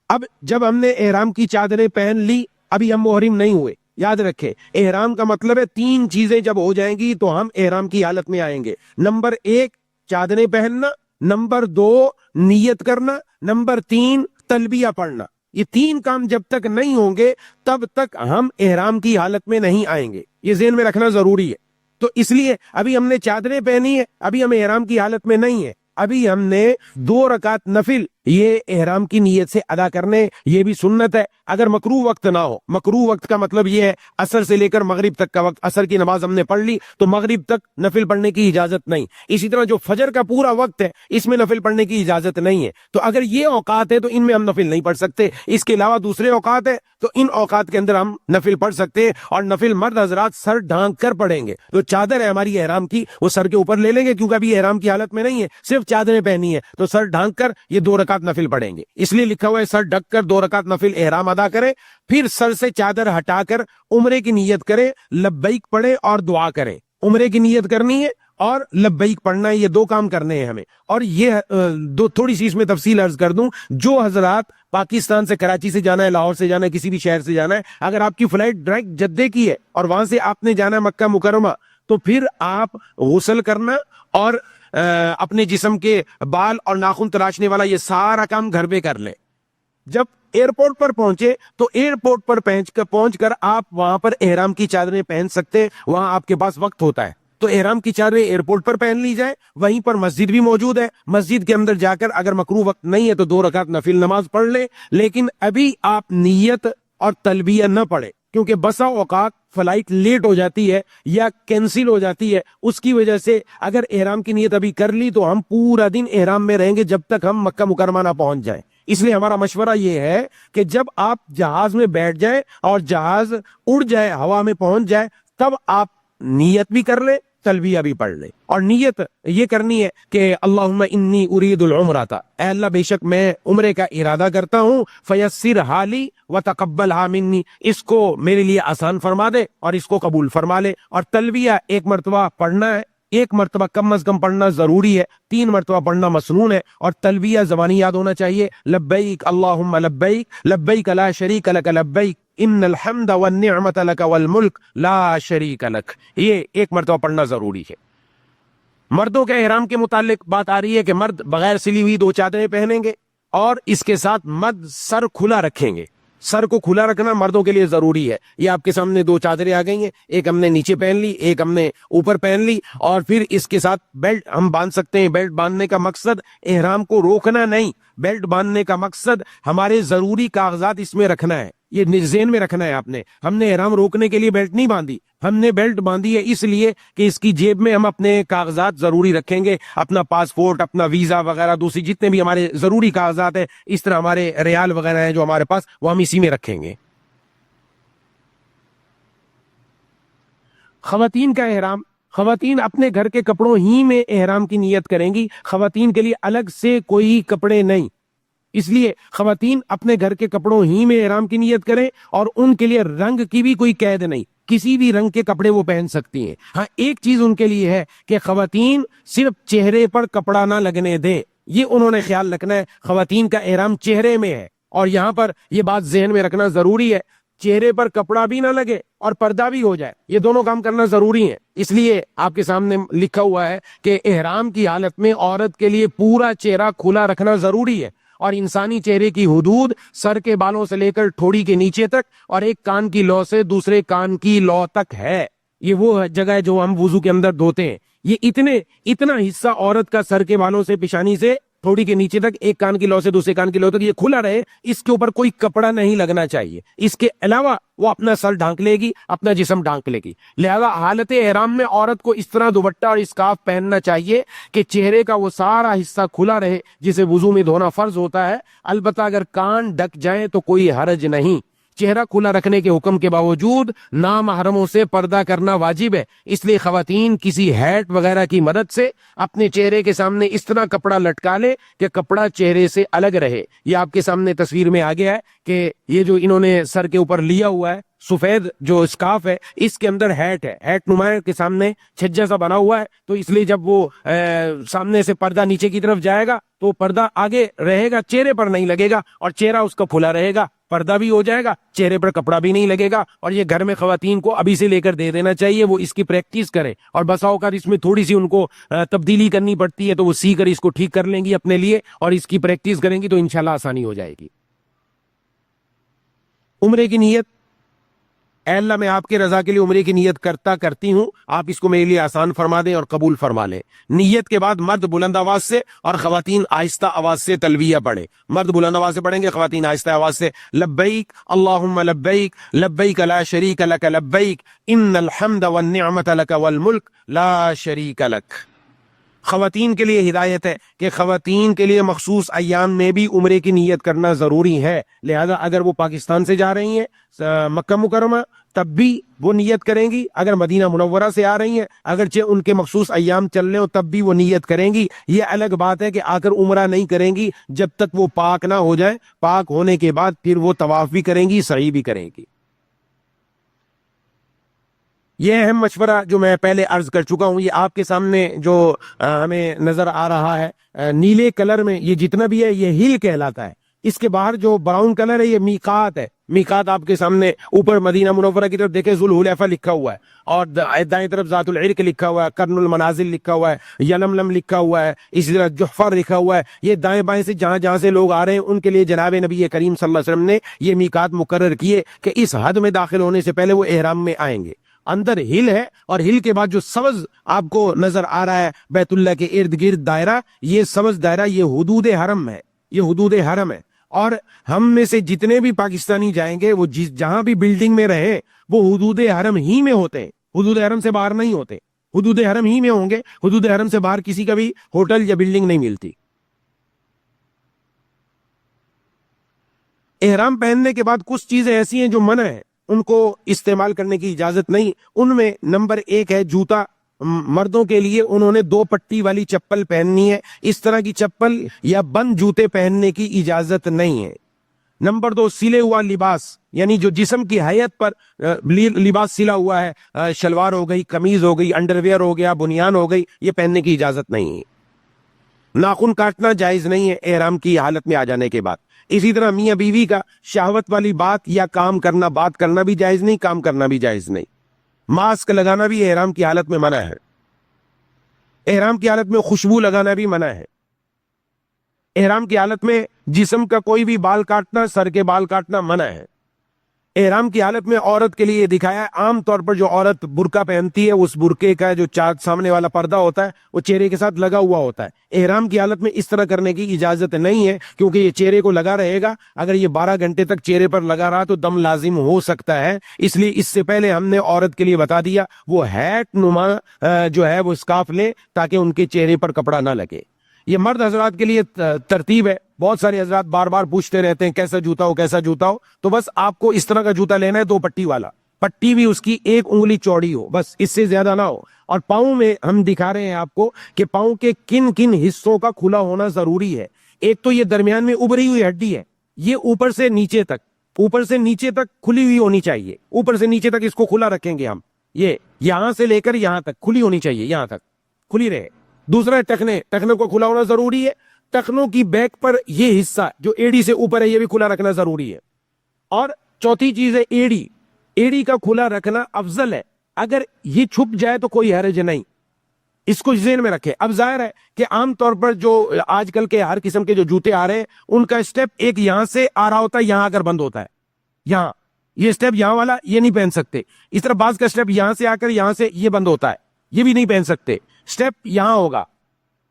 اب جب ہم نے احرام کی چادریں پہن لی، ابھی ہم محرم نہیں ہوئے، یاد رکھیں احرام کا مطلب ہے 3 چیزیں جب ہو جائیں گی تو ہم احرام کی حالت میں آئیں گے۔ نمبر 1 چادریں پہننا، نمبر 2 نیت کرنا، نمبر 3 تلبیہ پڑھنا۔ یہ 3 کام جب تک نہیں ہوں گے تب تک ہم احرام کی حالت میں نہیں آئیں گے، یہ ذہن میں رکھنا ضروری ہے۔ تو اس لیے ابھی ہم نے چادریں پہنی ہے، ابھی ہم احرام کی حالت میں نہیں ہے، ابھی ہم نے 2 رکعت نفل یہ احرام کی نیت سے ادا کرنے، یہ بھی سنت ہے اگر مکروہ وقت نہ ہو۔ مکروہ وقت کا مطلب یہ ہے عصر سے لے کر مغرب تک کا وقت، عصر کی نماز ہم نے پڑھ لی تو مغرب تک نفل پڑھنے کی اجازت نہیں۔ اسی طرح جو فجر کا پورا وقت ہے اس میں نفل پڑھنے کی اجازت نہیں ہے، تو اگر یہ اوقات ہے تو ان میں ہم نفل نہیں پڑھ سکتے۔ اس کے علاوہ دوسرے اوقات ہے تو ان اوقات کے اندر ہم نفل پڑھ سکتے ہیں، اور نفل مرد حضرات سر ڈھانک کر پڑھیں گے۔ تو چادر ہے ہماری احرام کی، وہ سر کے اوپر لے لیں گے کیونکہ ابھی احرام کی حالت میں نہیں ہے، صرف چادریں پہنی ہے، تو سر ڈھانک کر یہ 2 رکعت نفل پڑھیں گے۔ اس لیے لکھا ہوا ہے سر ڈھک کر 2 رکعت نفل احرام ادا کریں، پھر سر سے چادر ہٹا کر عمرے کی نیت کریں، لبیک پڑھیں اور دعا کریں۔ عمرے کی نیت کرنی ہے اور لبیک پڑھنا ہے، یہ 2 کام کرنے ہیں ہمیں۔ اور یہ تھوڑی سی اس میں تفصیل عرض کر دوں، جو حضرات پاکستان سے کراچی سے جانا ہے، لاہور سے جانا ہے، کسی بھی شہر سے جانا ہے، اگر آپ کی فلائٹ ڈائریکٹ جدے کی ہے اور وہاں سے آپ نے جانا ہے مکہ مکرمہ، تو پھر آپ غسل کرنا اور اپنے جسم کے بال اور ناخن تراشنے والا یہ سارا کام گھر پہ کر لیں۔ جب ایئرپورٹ پر پہنچے تو ایئرپورٹ پر پہنچ کر آپ وہاں پر احرام کی چادریں پہن سکتے ہیں، وہاں آپ کے پاس وقت ہوتا ہے تو احرام کی چادریں ایئرپورٹ پر پہن لی جائے۔ وہیں پر مسجد بھی موجود ہے، مسجد کے اندر جا کر اگر مکروہ وقت نہیں ہے تو 2 رکعت نفل نماز پڑھ لیں، لیکن ابھی آپ نیت اور تلبیہ نہ پڑھیں، کیونکہ بسا اوقات فلائٹ لیٹ ہو جاتی ہے یا کینسل ہو جاتی ہے، اس کی وجہ سے اگر احرام کی نیت ابھی کر لی تو ہم پورا دن احرام میں رہیں گے جب تک ہم مکہ مکرمہ نہ پہنچ جائیں۔ اس لیے ہمارا مشورہ یہ ہے کہ جب آپ جہاز میں بیٹھ جائیں اور جہاز اڑ جائے، ہوا میں پہنچ جائے، تب آپ نیت بھی کر لیں، تلبیہ بھی پڑھ لیں۔ اور نیت یہ کرنی ہے کہ اللہم انی ارید العمرۃ، اے اللہ بے شک میں عمرے کا ارادہ کرتا ہوں، فیسر حالی وتقبلھا منی، اس کو میرے لیے آسان فرما دے اور اس کو قبول فرما لے۔ اور تلبیہ 1 مرتبہ پڑھنا ہے، 1 مرتبہ کم از کم پڑھنا ضروری ہے، 3 مرتبہ پڑھنا مسنون ہے۔ اور تلبیہ زبانی یاد ہونا چاہیے، لبیک اللہم لبیک، لبیک لا شریک لک لبیک، ان الحمد والنعمت لک والملک لا شریک لک، یہ 1 مرتبہ پڑھنا ضروری ہے۔ مردوں کے احرام کے متعلق بات آ رہی ہے کہ مرد بغیر سلی ہوئی 2 چادریں پہنیں گے اور اس کے ساتھ مرد سر کھلا رکھیں گے۔ سر کو کھلا رکھنا مردوں کے لیے ضروری ہے۔ یہ آپ کے سامنے 2 چادریں آ گئی ہیں، ایک ہم نے نیچے پہن لی، ایک ہم نے اوپر پہن لی، اور پھر اس کے ساتھ بیلٹ ہم باندھ سکتے ہیں۔ بیلٹ باندھنے کا مقصد احرام کو روکنا نہیں، بیلٹ باندھنے کا مقصد ہمارے ضروری کاغذات اس میں رکھنا ہے، یہ ذہن میں رکھنا ہے آپ نے۔ ہم نے احرام روکنے کے لیے بیلٹ نہیں باندھی، ہم نے بیلٹ باندھی ہے اس لیے کہ اس کی جیب میں ہم اپنے کاغذات ضروری رکھیں گے، اپنا پاسپورٹ، اپنا ویزا وغیرہ، دوسری جتنے بھی ہمارے ضروری کاغذات ہیں، اس طرح ہمارے ریال وغیرہ ہیں جو ہمارے پاس، وہ ہم اسی میں رکھیں گے۔ خواتین کا احرام، خواتین اپنے گھر کے کپڑوں ہی میں احرام کی نیت کریں گی، خواتین کے لیے الگ سے کوئی کپڑے نہیں، اس لیے خواتین اپنے گھر کے کپڑوں ہی میں احرام کی نیت کریں، اور ان کے لیے رنگ کی بھی کوئی قید نہیں، کسی بھی رنگ کے کپڑے وہ پہن سکتی ہیں۔ ہاں ایک چیز ان کے لیے ہے کہ خواتین صرف چہرے پر کپڑا نہ لگنے دیں، یہ انہوں نے خیال رکھنا ہے، خواتین کا احرام چہرے میں ہے، اور یہاں پر یہ بات ذہن میں رکھنا ضروری ہے، چہرے پر کپڑا بھی نہ لگے اور پردہ بھی ہو جائے، یہ دونوں کام کرنا ضروری ہے۔ اس لیے آپ کے سامنے لکھا ہوا ہے کہ احرام کی حالت میں عورت کے لیے پورا چہرہ کھلا رکھنا ضروری ہے، اور انسانی چہرے کی حدود سر کے بالوں سے لے کر ٹھوڑی کے نیچے تک، اور ایک کان کی لو سے دوسرے کان کی لو تک ہے۔ یہ وہ جگہ ہے جو ہم وضو کے اندر دھوتے ہیں، یہ اتنا حصہ عورت کا سر کے بالوں سے پیشانی سے تھوڑی کے نیچے تک، ایک کان کی لو سے دوسرے کان کی لو تک یہ کھلا رہے، اس کے اوپر کوئی کپڑا نہیں لگنا چاہیے۔ اس کے علاوہ وہ اپنا سر ڈھانک لے گی، اپنا جسم ڈھانک لے گی، لہذا حالت احرام میں عورت کو اس طرح دوپٹہ اور اسکارف پہننا چاہیے کہ چہرے کا وہ سارا حصہ کھلا رہے جسے وضو میں دھونا فرض ہوتا ہے۔ البتہ اگر کان ڈھک جائیں تو کوئی حرج نہیں، چہرہ کھلا رکھنے کے حکم کے باوجود نامحرموں سے پردہ کرنا واجب ہے، اس لیے خواتین کسی ہیٹ وغیرہ کی مدد سے اپنے چہرے کے سامنے اس طرح کپڑا لٹکا لے کہ کپڑا چہرے سے الگ رہے۔ یہ آپ کے سامنے تصویر میں آ گیا ہے کہ یہ جو انہوں نے سر کے اوپر لیا ہوا ہے سفید جو اسکارف ہے، اس کے اندر ہیٹ ہے، ہیٹ نمایاں کے سامنے چھجا سا بنا ہوا ہے، تو اس لیے جب وہ سامنے سے پردہ نیچے کی طرف جائے گا تو پردہ آگے رہے گا، چہرے پر نہیں لگے گا، اور چہرہ اس کا کھلا رہے گا، پردہ بھی ہو جائے گا، چہرے پر کپڑا بھی نہیں لگے گا۔ اور یہ گھر میں خواتین کو ابھی سے لے کر دے دینا چاہیے، وہ اس کی پریکٹس کریں، اور بسا اوقات اس میں تھوڑی سی ان کو تبدیلی کرنی پڑتی ہے تو وہ سیکھ کر اس کو ٹھیک کر لیں گی اپنے لیے، اور اس کی پریکٹس کریں گی تو انشاءاللہ آسانی ہو جائے گی۔ عمرے کی نیت اے اللہ میں آپ کے رضا کے لیے عمرے کی نیت کرتی ہوں، آپ اس کو میرے لیے آسان فرما دیں اور قبول فرما لیں۔ نیت کے بعد مرد بلند آواز سے اور خواتین آہستہ آواز سے تلبیہ پڑھیں۔ مرد بلند آواز سے پڑھیں گے، خواتین آہستہ آواز سے۔ لبیک اللہم لبیک لبیک لا شریک لک لبیک ان الحمد والنعمت لک والملک لا شریک لک۔ خواتین کے لیے ہدایت ہے کہ خواتین کے لیے مخصوص ایام میں بھی عمرے کی نیت کرنا ضروری ہے، لہذا اگر وہ پاکستان سے جا رہی ہیں مکہ مکرمہ تب بھی وہ نیت کریں گی، اگر مدینہ منورہ سے آ رہی ہیں اگرچہ ان کے مخصوص ایام چل رہے ہو تب بھی وہ نیت کریں گی۔ یہ الگ بات ہے کہ آ کر عمرہ نہیں کریں گی جب تک وہ پاک نہ ہو جائیں، پاک ہونے کے بعد پھر وہ طواف بھی کریں گی، سعی بھی کریں گی۔ یہ اہم مشورہ جو میں پہلے عرض کر چکا ہوں، یہ آپ کے سامنے جو ہمیں نظر آ رہا ہے نیلے کلر میں، یہ جتنا بھی ہے یہ ہل کہلاتا ہے۔ اس کے باہر جو براؤن کلر ہے یہ میقات ہے۔ میقات آپ کے سامنے اوپر مدینہ منورہ کی طرف دیکھیں ذوالحلیفہ لکھا ہوا ہے، اور دائیں طرف ذات العرق لکھا ہوا ہے، قرن المنازل لکھا ہوا ہے، یلملم لکھا ہوا ہے، اسی طرح جحفہ لکھا ہوا ہے۔ یہ دائیں بائیں سے جہاں جہاں سے لوگ آ رہے ہیں ان کے لیے جناب نبی کریم صلی اللہ علیہ وسلم نے یہ میقات مقرر کیے کہ اس حد میں داخل ہونے سے پہلے وہ احرام میں آئیں گے۔ اندر ہل ہے، اور ہل کے بعد جو سبز آپ کو نظر آ رہا ہے بیت اللہ کے ارد گرد دائرہ، یہ سبز دائرہ یہ حدود حرم ہے، یہ حدود حرم ہے۔ اور ہم میں سے جتنے بھی پاکستانی جائیں گے وہ جہاں بھی بلڈنگ میں رہیں وہ حدود حرم ہی میں ہوتے ہیں، حدود حرم سے باہر نہیں ہوتے، حدود حرم ہی میں ہوں گے۔ حدود حرم سے باہر کسی کا بھی ہوٹل یا بلڈنگ نہیں ملتی۔ احرام پہننے کے بعد کچھ چیزیں ایسی ہیں جو منع ہیں، ان کو استعمال کرنے کی اجازت نہیں۔ ان میں نمبر 1 ہے جوتا۔ مردوں کے لیے انہوں نے 2 پٹی والی چپل پہننی ہے، اس طرح کی چپل یا بند جوتے پہننے کی اجازت نہیں ہے۔ نمبر 2 سلے ہوا لباس، یعنی جو جسم کی حیت پر لباس سلا ہوا ہے، شلوار ہو گئی، قمیض ہو گئی، انڈر ویئر ہو گیا، بنیان ہو گئی، یہ پہننے کی اجازت نہیں ہے۔ ناخن کاٹنا جائز نہیں ہے احرام کی حالت میں آ جانے کے بعد۔ اسی طرح میاں بیوی کا شہوت والی بات یا کام کرنا، بات کرنا بھی جائز نہیں، کام کرنا بھی جائز نہیں۔ ماسک لگانا بھی احرام کی حالت میں منع ہے۔ احرام کی حالت میں خوشبو لگانا بھی منع ہے۔ احرام کی حالت میں جسم کا کوئی بھی بال کاٹنا، سر کے بال کاٹنا منع ہے۔ احرام کی حالت میں عورت کے لیے دکھایا ہے، عام طور پر جو عورت برقع پہنتی ہے اس برقعے کا جو سامنے والا پردہ ہوتا ہے وہ چہرے کے ساتھ لگا ہوا ہوتا ہے۔ احرام کی حالت میں اس طرح کرنے کی اجازت نہیں ہے، کیونکہ یہ چہرے کو لگا رہے گا، اگر یہ 12 گھنٹے تک چہرے پر لگا رہا تو دم لازم ہو سکتا ہے۔ اس لیے اس سے پہلے ہم نے عورت کے لیے بتا دیا وہ ہیٹ نما جو ہے وہ اسکارف لیں تاکہ ان کے چہرے پر کپڑا نہ لگے۔ یہ مرد حضرات کے لیے ترتیب ہے۔ بہت سارے حضرات بار بار پوچھتے رہتے ہیں کیسا جوتا ہو کیسا جوتا ہو، تو بس آپ کو اس طرح کا جوتا لینا ہے 2 پٹی والا، پٹی بھی اس کی 1 انگلی چوڑی ہو، بس اس سے زیادہ نہ ہو۔ اور پاؤں میں ہم دکھا رہے ہیں آپ کو کہ پاؤں کے کن کن حصوں کا کھلا ہونا ضروری ہے۔ ایک تو یہ درمیان میں ابھری ہوئی ہڈی ہے، یہ اوپر سے نیچے تک کھلی ہوئی ہونی چاہیے۔ اوپر سے نیچے تک اس کو کھلا رکھیں گے ہم، یہ یہاں سے لے کر یہاں تک کھلی ہونی چاہیے، یہاں تک کھلی رہے۔ دوسرا ٹخنے کو کھلا ہونا ضروری ہے۔ ٹخنوں کی بیک پر یہ حصہ جو ایڑی سے اوپر ہے یہ بھی کھلا رکھنا ضروری ہے۔ اور چوتھی چیز ہے ایڑی کا کھلا رکھنا افضل ہے۔ اگر یہ چھپ جائے تو کوئی حرج نہیں، اس کو ذہن میں رکھے۔ اب ظاہر ہے کہ عام طور پر جو آج کل کے ہر قسم کے جو جوتے آ رہے ہیں ان کا اسٹیپ ایک یہاں سے آ رہا ہوتا ہے، یہاں اگر بند ہوتا ہے، یہاں یہ اسٹیپ یہاں والا یہ نہیں پہن سکتے۔ اس طرح بعض کا اسٹیپ یہاں سے آ کر یہاں سے یہ بند ہوتا ہے، یہ بھی نہیں پہن سکتے۔ اسٹیپ یہاں ہوگا،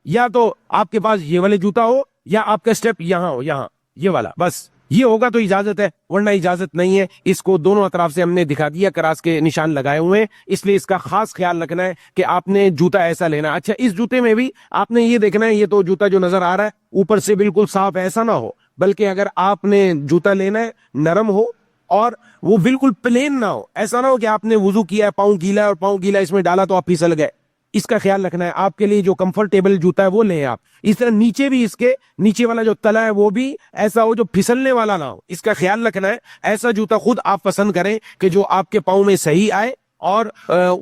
یا تو آپ کے پاس یہ والے جوتا ہو یا آپ کا اسٹیپ یہاں ہو، یہاں یہ والا، بس یہ ہوگا تو اجازت ہے، ورنہ اجازت نہیں ہے۔ اس کو دونوں اطراف سے ہم نے دکھا دیا، کراس کے نشان لگائے ہوئے ہیں، اس لیے اس کا خاص خیال رکھنا ہے کہ آپ نے جوتا ایسا لینا۔ اچھا، اس جوتے میں بھی آپ نے یہ دیکھنا ہے، یہ تو جوتا جو نظر آ رہا ہے اوپر سے بالکل صاف ایسا نہ ہو، بلکہ اگر آپ نے جوتا لینا ہے نرم ہو اور وہ بالکل پلین نہ ہو۔ ایسا نہ ہو کہ آپ نے وضو کیا ہے، پاؤں گیلا ہے اور پاؤں گیلا اس میں ڈالا تو آپ پھسل گئے۔ اس کا خیال رکھنا ہے، آپ کے لیے جو کمفرٹیبل جوتا ہے وہ لیں آپ۔ اس طرح نیچے بھی اس کے نیچے والا جو تلا ہے وہ بھی ایسا ہو جو پھسلنے والا نہ ہو، اس کا خیال رکھنا ہے۔ ایسا جوتا خود آپ پسند کریں کہ جو آپ کے پاؤں میں صحیح آئے، اور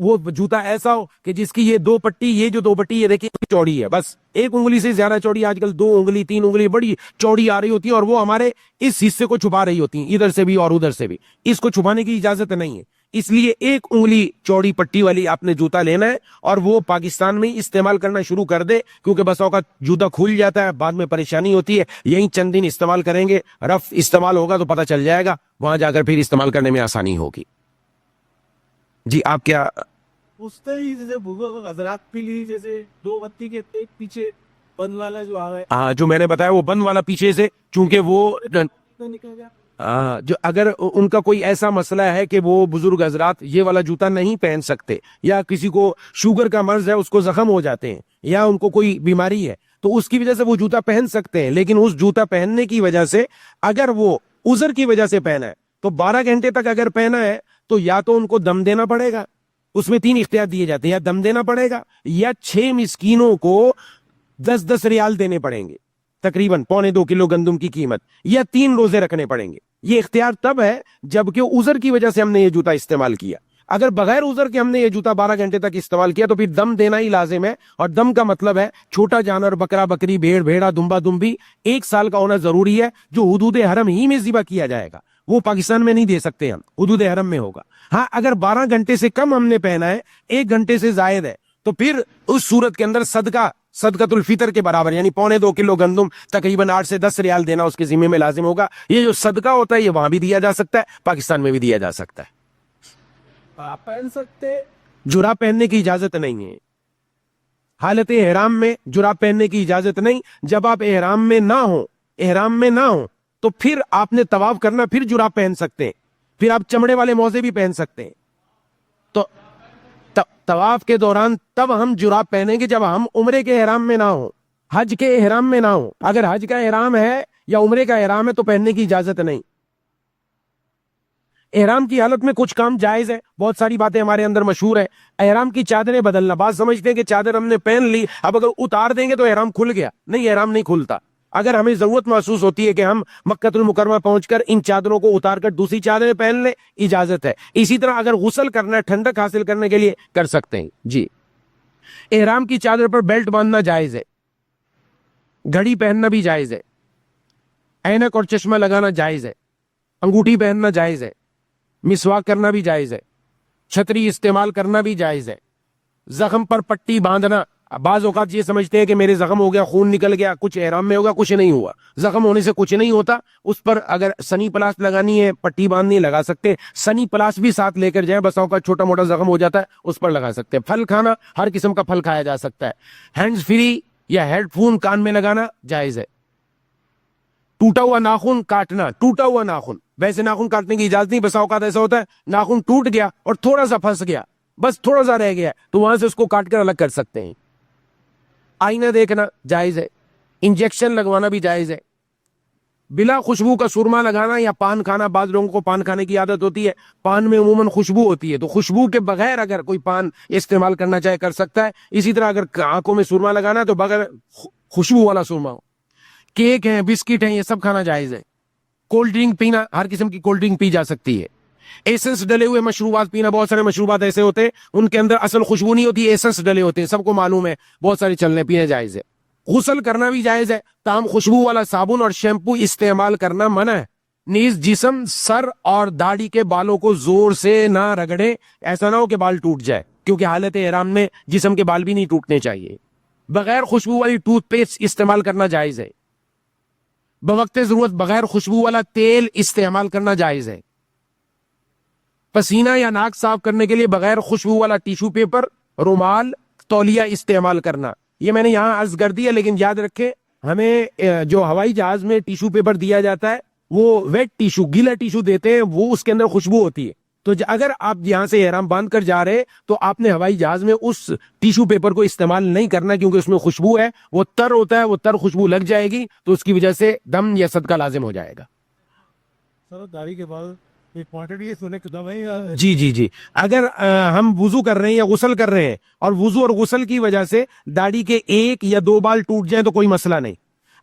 وہ جوتا ایسا ہو کہ جس کی یہ 2 پٹی، یہ جو 2 پٹی یہ دیکھیں چوڑی ہے، بس 1 انگلی سے زیادہ چوڑی، آج کل 2 انگلی 3 انگلی بڑی چوڑی آ رہی ہوتی ہے، اور وہ ہمارے اس حصے کو چھپا رہی ہوتی ہیں، ادھر سے بھی اور ادھر سے بھی۔ اس کو چھپانے کی اجازت نہیں ہے، اس لیے 1 انگلی چوڑی پٹی والی آپ نے جوتا لینا ہے، اور وہ پاکستان میں استعمال کرنا شروع کر دے، کیونکہ بس اوقات جوتا کھل جاتا ہے، بعد میں پریشانی ہوتی ہے۔ یہیں چند دن استعمال کریں گے، رف استعمال ہوگا تو پتہ چل جائے گا، وہاں جا کر پھر استعمال کرنے میں آسانی ہوگی۔ جی آپ کیا پوچھتے ہی جیسے بزرگ حضرات کے لیے جیسے 2 بتی کے ایک پیچھے بند والا جو آ گئے ہاں جو میں نے بتایا وہ بند والا پیچھے سے، چونکہ وہ نکل گیا. جو اگر ان کا کوئی ایسا مسئلہ ہے کہ وہ بزرگ حضرات یہ والا جوتا نہیں پہن سکتے، یا کسی کو شوگر کا مرض ہے، اس کو زخم ہو جاتے ہیں، یا ان کو کوئی بیماری ہے، تو اس کی وجہ سے وہ جوتا پہن سکتے ہیں، لیکن اس جوتا پہننے کی وجہ سے اگر وہ عذر کی وجہ سے پہنا ہے تو 12 گھنٹے تک اگر پہنا ہے تو یا تو ان کو دم دینا پڑے گا، اس میں 3 اختیار دیے جاتے ہیں، یا دم دینا پڑے گا، یا 6 مسکینوں کو 10 ریال دینے پڑیں گے، تقریباً 1.25 کلو گندم کی قیمت، یا 3 روزے رکھنے پڑیں گے۔ یہ اختیار تب ہے جبکہ عذر کی وجہ سے ہم نے یہ جوتا استعمال کیا۔ اگر بغیر عذر کے ہم نے یہ جوتا 12 گھنٹے تک استعمال کیا تو پھر دم دینا ہی لازم ہے، اور دم کا مطلب ہے چھوٹا جانور، بکرا بکری، بھیڑ بھیڑا، دمبا دمبی 1 سال کا ہونا ضروری ہے، جو حدود حرم ہی میں ذبح کیا جائے گا، وہ پاکستان میں نہیں دے سکتے ہم، حدود حرم میں ہوگا۔ ہاں اگر 12 گھنٹے سے کم ہم نے پہنا ہے، 1 گھنٹے سے زائد ہے، تو پھر اس صورت کے اندر صدقۃ الفطر کے برابر، یعنی 1.25 کلو گندم، تقریباً 8 سے 10 ریال دینا اس کے ذمہ میں لازم ہوگا۔ یہ جو صدقہ ہوتا ہے یہ وہاں بھی دیا جا سکتا ہے، پاکستان میں بھی دیا جا سکتا ہے۔ آپ پہن سکتے جراب پہننے کی اجازت نہیں ہے، حالت احرام میں جراب پہننے کی اجازت نہیں۔ جب آپ احرام میں نہ ہو تو پھر آپ نے طواف کرنا، پھر جراب پہن سکتے ہیں، پھر آپ چمڑے والے موزے بھی پہن سکتے ہیں۔ تو طواف کے دوران تب ہم جراب پہنیں گے جب ہم عمرے کے احرام میں نہ ہو، حج کے احرام میں نہ ہو۔ اگر حج کا احرام ہے یا عمرے کا احرام ہے تو پہننے کی اجازت نہیں۔ احرام کی حالت میں کچھ کام جائز ہے، بہت ساری باتیں ہمارے اندر مشہور ہے۔ احرام کی چادریں بدلنا، بعض سمجھتے ہیں کہ چادر ہم نے پہن لی، اب اگر اتار دیں گے تو احرام کھل گیا۔ نہیں، احرام نہیں کھلتا۔ اگر ہمیں ضرورت محسوس ہوتی ہے کہ ہم مکہ المکرمہ پہنچ کر ان چادروں کو اتار کر دوسری چادریں پہن لیں، اجازت ہے۔ اسی طرح اگر غسل کرنا ہے، ٹھنڈک حاصل کرنے کے لیے کر سکتے ہیں۔ جی احرام کی چادر پر بیلٹ باندھنا جائز ہے، گھڑی پہننا بھی جائز ہے، اینک اور چشمہ لگانا جائز ہے، انگوٹھی پہننا جائز ہے، مسواک کرنا بھی جائز ہے، چھتری استعمال کرنا بھی جائز ہے، زخم پر پٹی باندھنا۔ بعض اوقات یہ سمجھتے ہیں کہ میرے زخم ہو گیا، خون نکل گیا، کچھ احرام میں ہوگا، کچھ نہیں ہوا۔ زخم ہونے سے کچھ نہیں ہوتا، اس پر اگر سنی پلاس لگانی ہے، پٹی باندھنی، لگا سکتے۔ سنی پلاس بھی ساتھ لے کر جائیں، بس اوقات چھوٹا موٹا زخم ہو جاتا ہے، اس پر لگا سکتے۔ پھل کھانا، ہر قسم کا پھل کھایا جا سکتا ہے۔ ہینڈز فری یا ہیڈ فون کان میں لگانا جائز ہے۔ ٹوٹا ہوا ناخن کاٹنا، ٹوٹا ہوا ناخن، ویسے ناخن کاٹنے کی اجازت نہیں، بس اوقات ایسا ہوتا ہے ناخن ٹوٹ گیا اور تھوڑا سا پھنس گیا، بس تھوڑا سا رہ گیا تو وہاں سے اس کو کاٹ کر الگ کر سکتے ہیں۔ آئینہ دیکھنا جائز ہے، انجیکشن لگوانا بھی جائز ہے۔ بلا خوشبو کا سرما لگانا یا پان کھانا، بعض لوگوں کو پان کھانے کی عادت ہوتی ہے، پان میں عموماً خوشبو ہوتی ہے، تو خوشبو کے بغیر اگر کوئی پان استعمال کرنا چاہے کر سکتا ہے۔ اسی طرح اگر آنکھوں میں سرما لگانا ہے تو بغیر خوشبو والا سرما ہو۔ کیک ہیں، بسکٹ ہیں، یہ سب کھانا جائز ہے۔ کولڈ ڈرنک پینا، ہر قسم کی کولڈ ڈرنک پی جا سکتی ہے۔ ایسنس ڈلے ہوئے مشروبات پینا، بہت سارے مشروبات ایسے ہوتے ہیں ان کے اندر اصل خوشبو نہیں ہوتی، ایسنس ڈلے ہوتے ہیں، سب کو معلوم ہے، بہت سارے چلنے پینے جائز ہے۔ غسل کرنا بھی جائز ہے، تاہم خوشبو والا صابن اور شیمپو استعمال کرنا منع ہے۔ نیز جسم، سر اور داڑھی کے بالوں کو زور سے نہ رگڑے، ایسا نہ ہو کہ بال ٹوٹ جائے، کیونکہ حالت احرام میں جسم کے بال بھی نہیں ٹوٹنے چاہیے۔ بغیر خوشبو والی ٹوتھ پیسٹ استعمال کرنا جائز ہے۔ بوقت ضرورت بغیر خوشبو والا تیل استعمال کرنا جائز ہے۔ پسینہ یا ناک صاف کرنے کے لیے بغیر خوشبو والا ٹیشو پیپر، رومال، تولیہ استعمال کرنا۔ یہ میں نے یہاں عرض کر دیا، لیکن یاد رکھیں ہمیں جو ہوائی جہاز میں ٹیشو پیپر دیا جاتا ہے وہ ویٹ ٹیشو، گیلا ٹیشو دیتے ہیں، وہ اس کے اندر خوشبو ہوتی ہے، تو اگر آپ یہاں سے احرام باندھ کر جا رہے تو آپ نے ہوائی جہاز میں اس ٹیشو پیپر کو استعمال نہیں کرنا، کیونکہ اس میں خوشبو ہے، وہ تر ہوتا ہے، وہ تر خوشبو لگ جائے گی تو اس کی وجہ سے دم یا صدقہ لازم ہو جائے گا۔ سر داڑھی کے بعد کوانٹٹی سنے کہ دوائی جی اگر ہم وضو کر رہے ہیں یا غسل کر رہے ہیں اور وضو اور غسل کی وجہ سے داڑھی کے 1 یا 2 بال ٹوٹ جائیں تو کوئی مسئلہ نہیں۔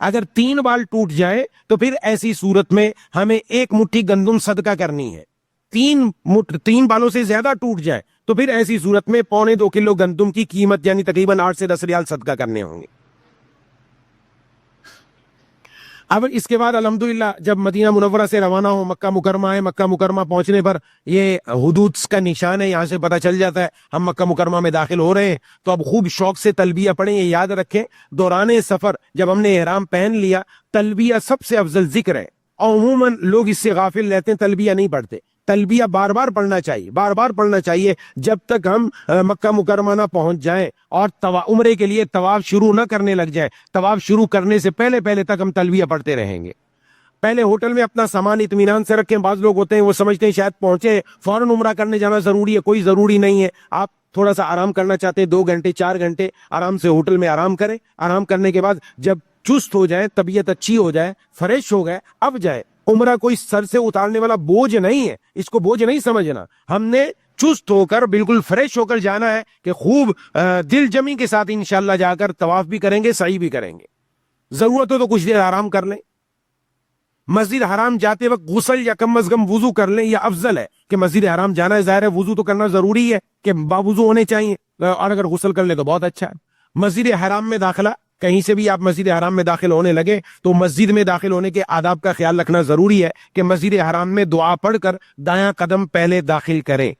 اگر 3 بال ٹوٹ جائے تو پھر ایسی صورت میں ہمیں 1 مٹھی گندم صدقہ کرنی ہے۔ 3 بالوں سے زیادہ ٹوٹ جائے تو پھر ایسی صورت میں 1.25 کلو گندم کی قیمت یعنی تقریباً 8 سے 10 ریال صدقہ کرنے ہوں گے۔ اب اس کے بعد الحمدللہ جب مدینہ منورہ سے روانہ ہو، مکہ مکرمہ ہے، مکہ مکرمہ پہنچنے پر یہ حدود کا نشان ہے، یہاں سے پتہ چل جاتا ہے ہم مکہ مکرمہ میں داخل ہو رہے ہیں، تو اب خوب شوق سے تلبیہ پڑھیں۔ یہ یاد رکھیں دوران سفر جب ہم نے احرام پہن لیا، تلبیہ سب سے افضل ذکر ہے، اور عموماً لوگ اس سے غافل رہتے ہیں، تلبیہ نہیں پڑھتے۔ تلبیہ بار بار پڑھنا چاہیے، بار بار پڑھنا چاہیے جب تک ہم مکہ مکرمہ نہ پہنچ جائیں اور عمرے کے لیے طواف شروع نہ کرنے لگ جائیں۔ طواف شروع کرنے سے پہلے تک ہم تلبیہ پڑھتے رہیں گے۔ پہلے ہوٹل میں اپنا سامان اطمینان سے رکھیں۔ بعض لوگ ہوتے ہیں وہ سمجھتے ہیں شاید پہنچے فوراً عمرہ کرنے جانا ضروری ہے، کوئی ضروری نہیں ہے۔ آپ تھوڑا سا آرام کرنا چاہتے ہیں 2 گھنٹے 4 گھنٹے آرام سے ہوٹل میں آرام کریں۔ آرام کرنے کے بعد جب چست ہو جائے، طبیعت اچھی ہو جائے، فریش ہو گئے، اب جائے۔ عمرہ کوئی سر سے اتارنے والا بوجھ نہیں ہے، اس کو بوجھ نہیں سمجھنا۔ ہم نے چست ہو کر بالکل فریش ہو کر جانا ہے کہ خوب دل جمی کے ساتھ انشاءاللہ جا کر طواف بھی کریں گے، سعی بھی کریں گے۔ ضرورت ہو تو کچھ دیر آرام کر لیں۔ مسجد حرام جاتے وقت غسل یا کم از کم وضو کر لیں، یہ افضل ہے کہ مسجد حرام جانا ہے، ظاہر ہے وضو تو کرنا ضروری ہے کہ باوضو ہونے چاہیے، اور اگر غسل کر لیں تو بہت اچھا ہے۔ مسجد حرام میں داخلہ، کہیں سے بھی آپ مسجد حرام میں داخل ہونے لگے تو مسجد میں داخل ہونے کے آداب کا خیال رکھنا ضروری ہے کہ مسجد حرام میں دعا پڑھ کر دایاں قدم پہلے داخل کریں۔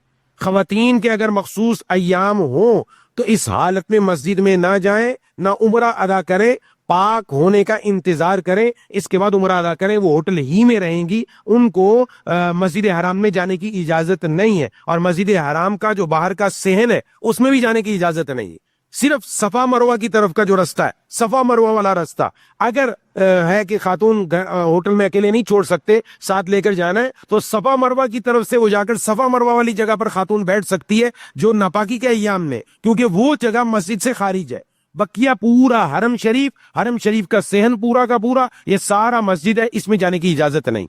خواتین کے اگر مخصوص ایام ہوں تو اس حالت میں مسجد میں نہ جائیں، نہ عمرہ ادا کریں، پاک ہونے کا انتظار کریں، اس کے بعد عمرہ ادا کریں۔ وہ ہوٹل ہی میں رہیں گی، ان کو مسجد حرام میں جانے کی اجازت نہیں ہے، اور مسجد حرام کا جو باہر کا صحن ہے اس میں بھی جانے کی اجازت نہیں ہے۔ صرف صفا مروہ کی طرف کا جو رستہ ہے، صفا مروہ والا رستہ، اگر ہے کہ خاتون ہوٹل میں اکیلے نہیں چھوڑ سکتے، ساتھ لے کر جانا ہے، تو صفا مروہ کی طرف سے وہ جا کر صفا مروہ والی جگہ پر خاتون بیٹھ سکتی ہے جو ناپاکی کے ایام میں، کیونکہ وہ جگہ مسجد سے خارج ہے۔ بقیہ پورا حرم شریف کا صحن پورا کا پورا یہ سارا مسجد ہے، اس میں جانے کی اجازت نہیں۔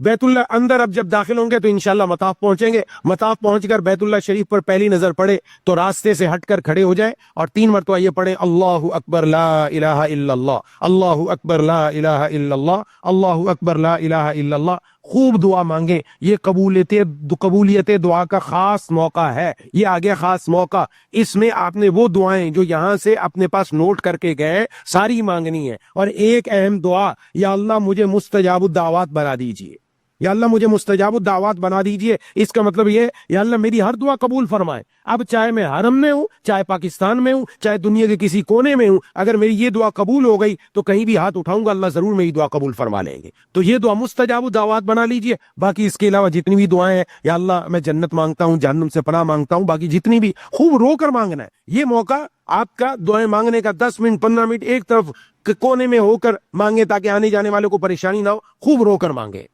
بیت اللہ اندر اب جب داخل ہوں گے تو انشاءاللہ مطاف پہنچیں گے۔ مطاف پہنچ کر بیت اللہ شریف پر پہلی نظر پڑے تو راستے سے ہٹ کر کھڑے ہو جائے اور 3 مرتبہ یہ پڑھیں، اللہ اکبر لا الہ الا اللہ، اللہ اکبر لا الہ الا اللہ، اللہ اکبر لا الہ الا اللہ۔ خوب دعا مانگیں، یہ قبولیت دعا کا خاص موقع ہے، یہ آگے خاص موقع۔ اس میں آپ نے وہ دعائیں جو یہاں سے اپنے پاس نوٹ کر کے گئے ساری مانگنی ہے، اور ایک اہم دعا، یا اللہ مجھے مستجاب الدعوات بنا دیجئے، یا اللہ مجھے مستجاب الدعوات بنا دیجئے۔ اس کا مطلب یہ، یا اللہ میری ہر دعا قبول فرمائے۔ اب چاہے میں حرم میں ہوں، چاہے پاکستان میں ہوں، چاہے دنیا کے کسی کونے میں ہوں، اگر میری یہ دعا قبول ہو گئی تو کہیں بھی ہاتھ اٹھاؤں گا، اللہ ضرور میری دعا قبول فرما لیں گے۔ تو یہ دعا مستجاب الدعوات بنا لیجئے۔ باقی اس کے علاوہ جتنی بھی دعائیں ہیں، یا اللہ میں جنت مانگتا ہوں، جہنم سے پناہ مانگتا ہوں، باقی جتنی بھی خوب رو کر مانگنا ہے۔ یہ موقع آپ کا دعائیں مانگنے کا 10 منٹ 15 منٹ ایک طرف کونے میں ہو کر مانگے تاکہ آنے جانے والوں کو پریشانی نہ ہو، خوب رو کر مانگے۔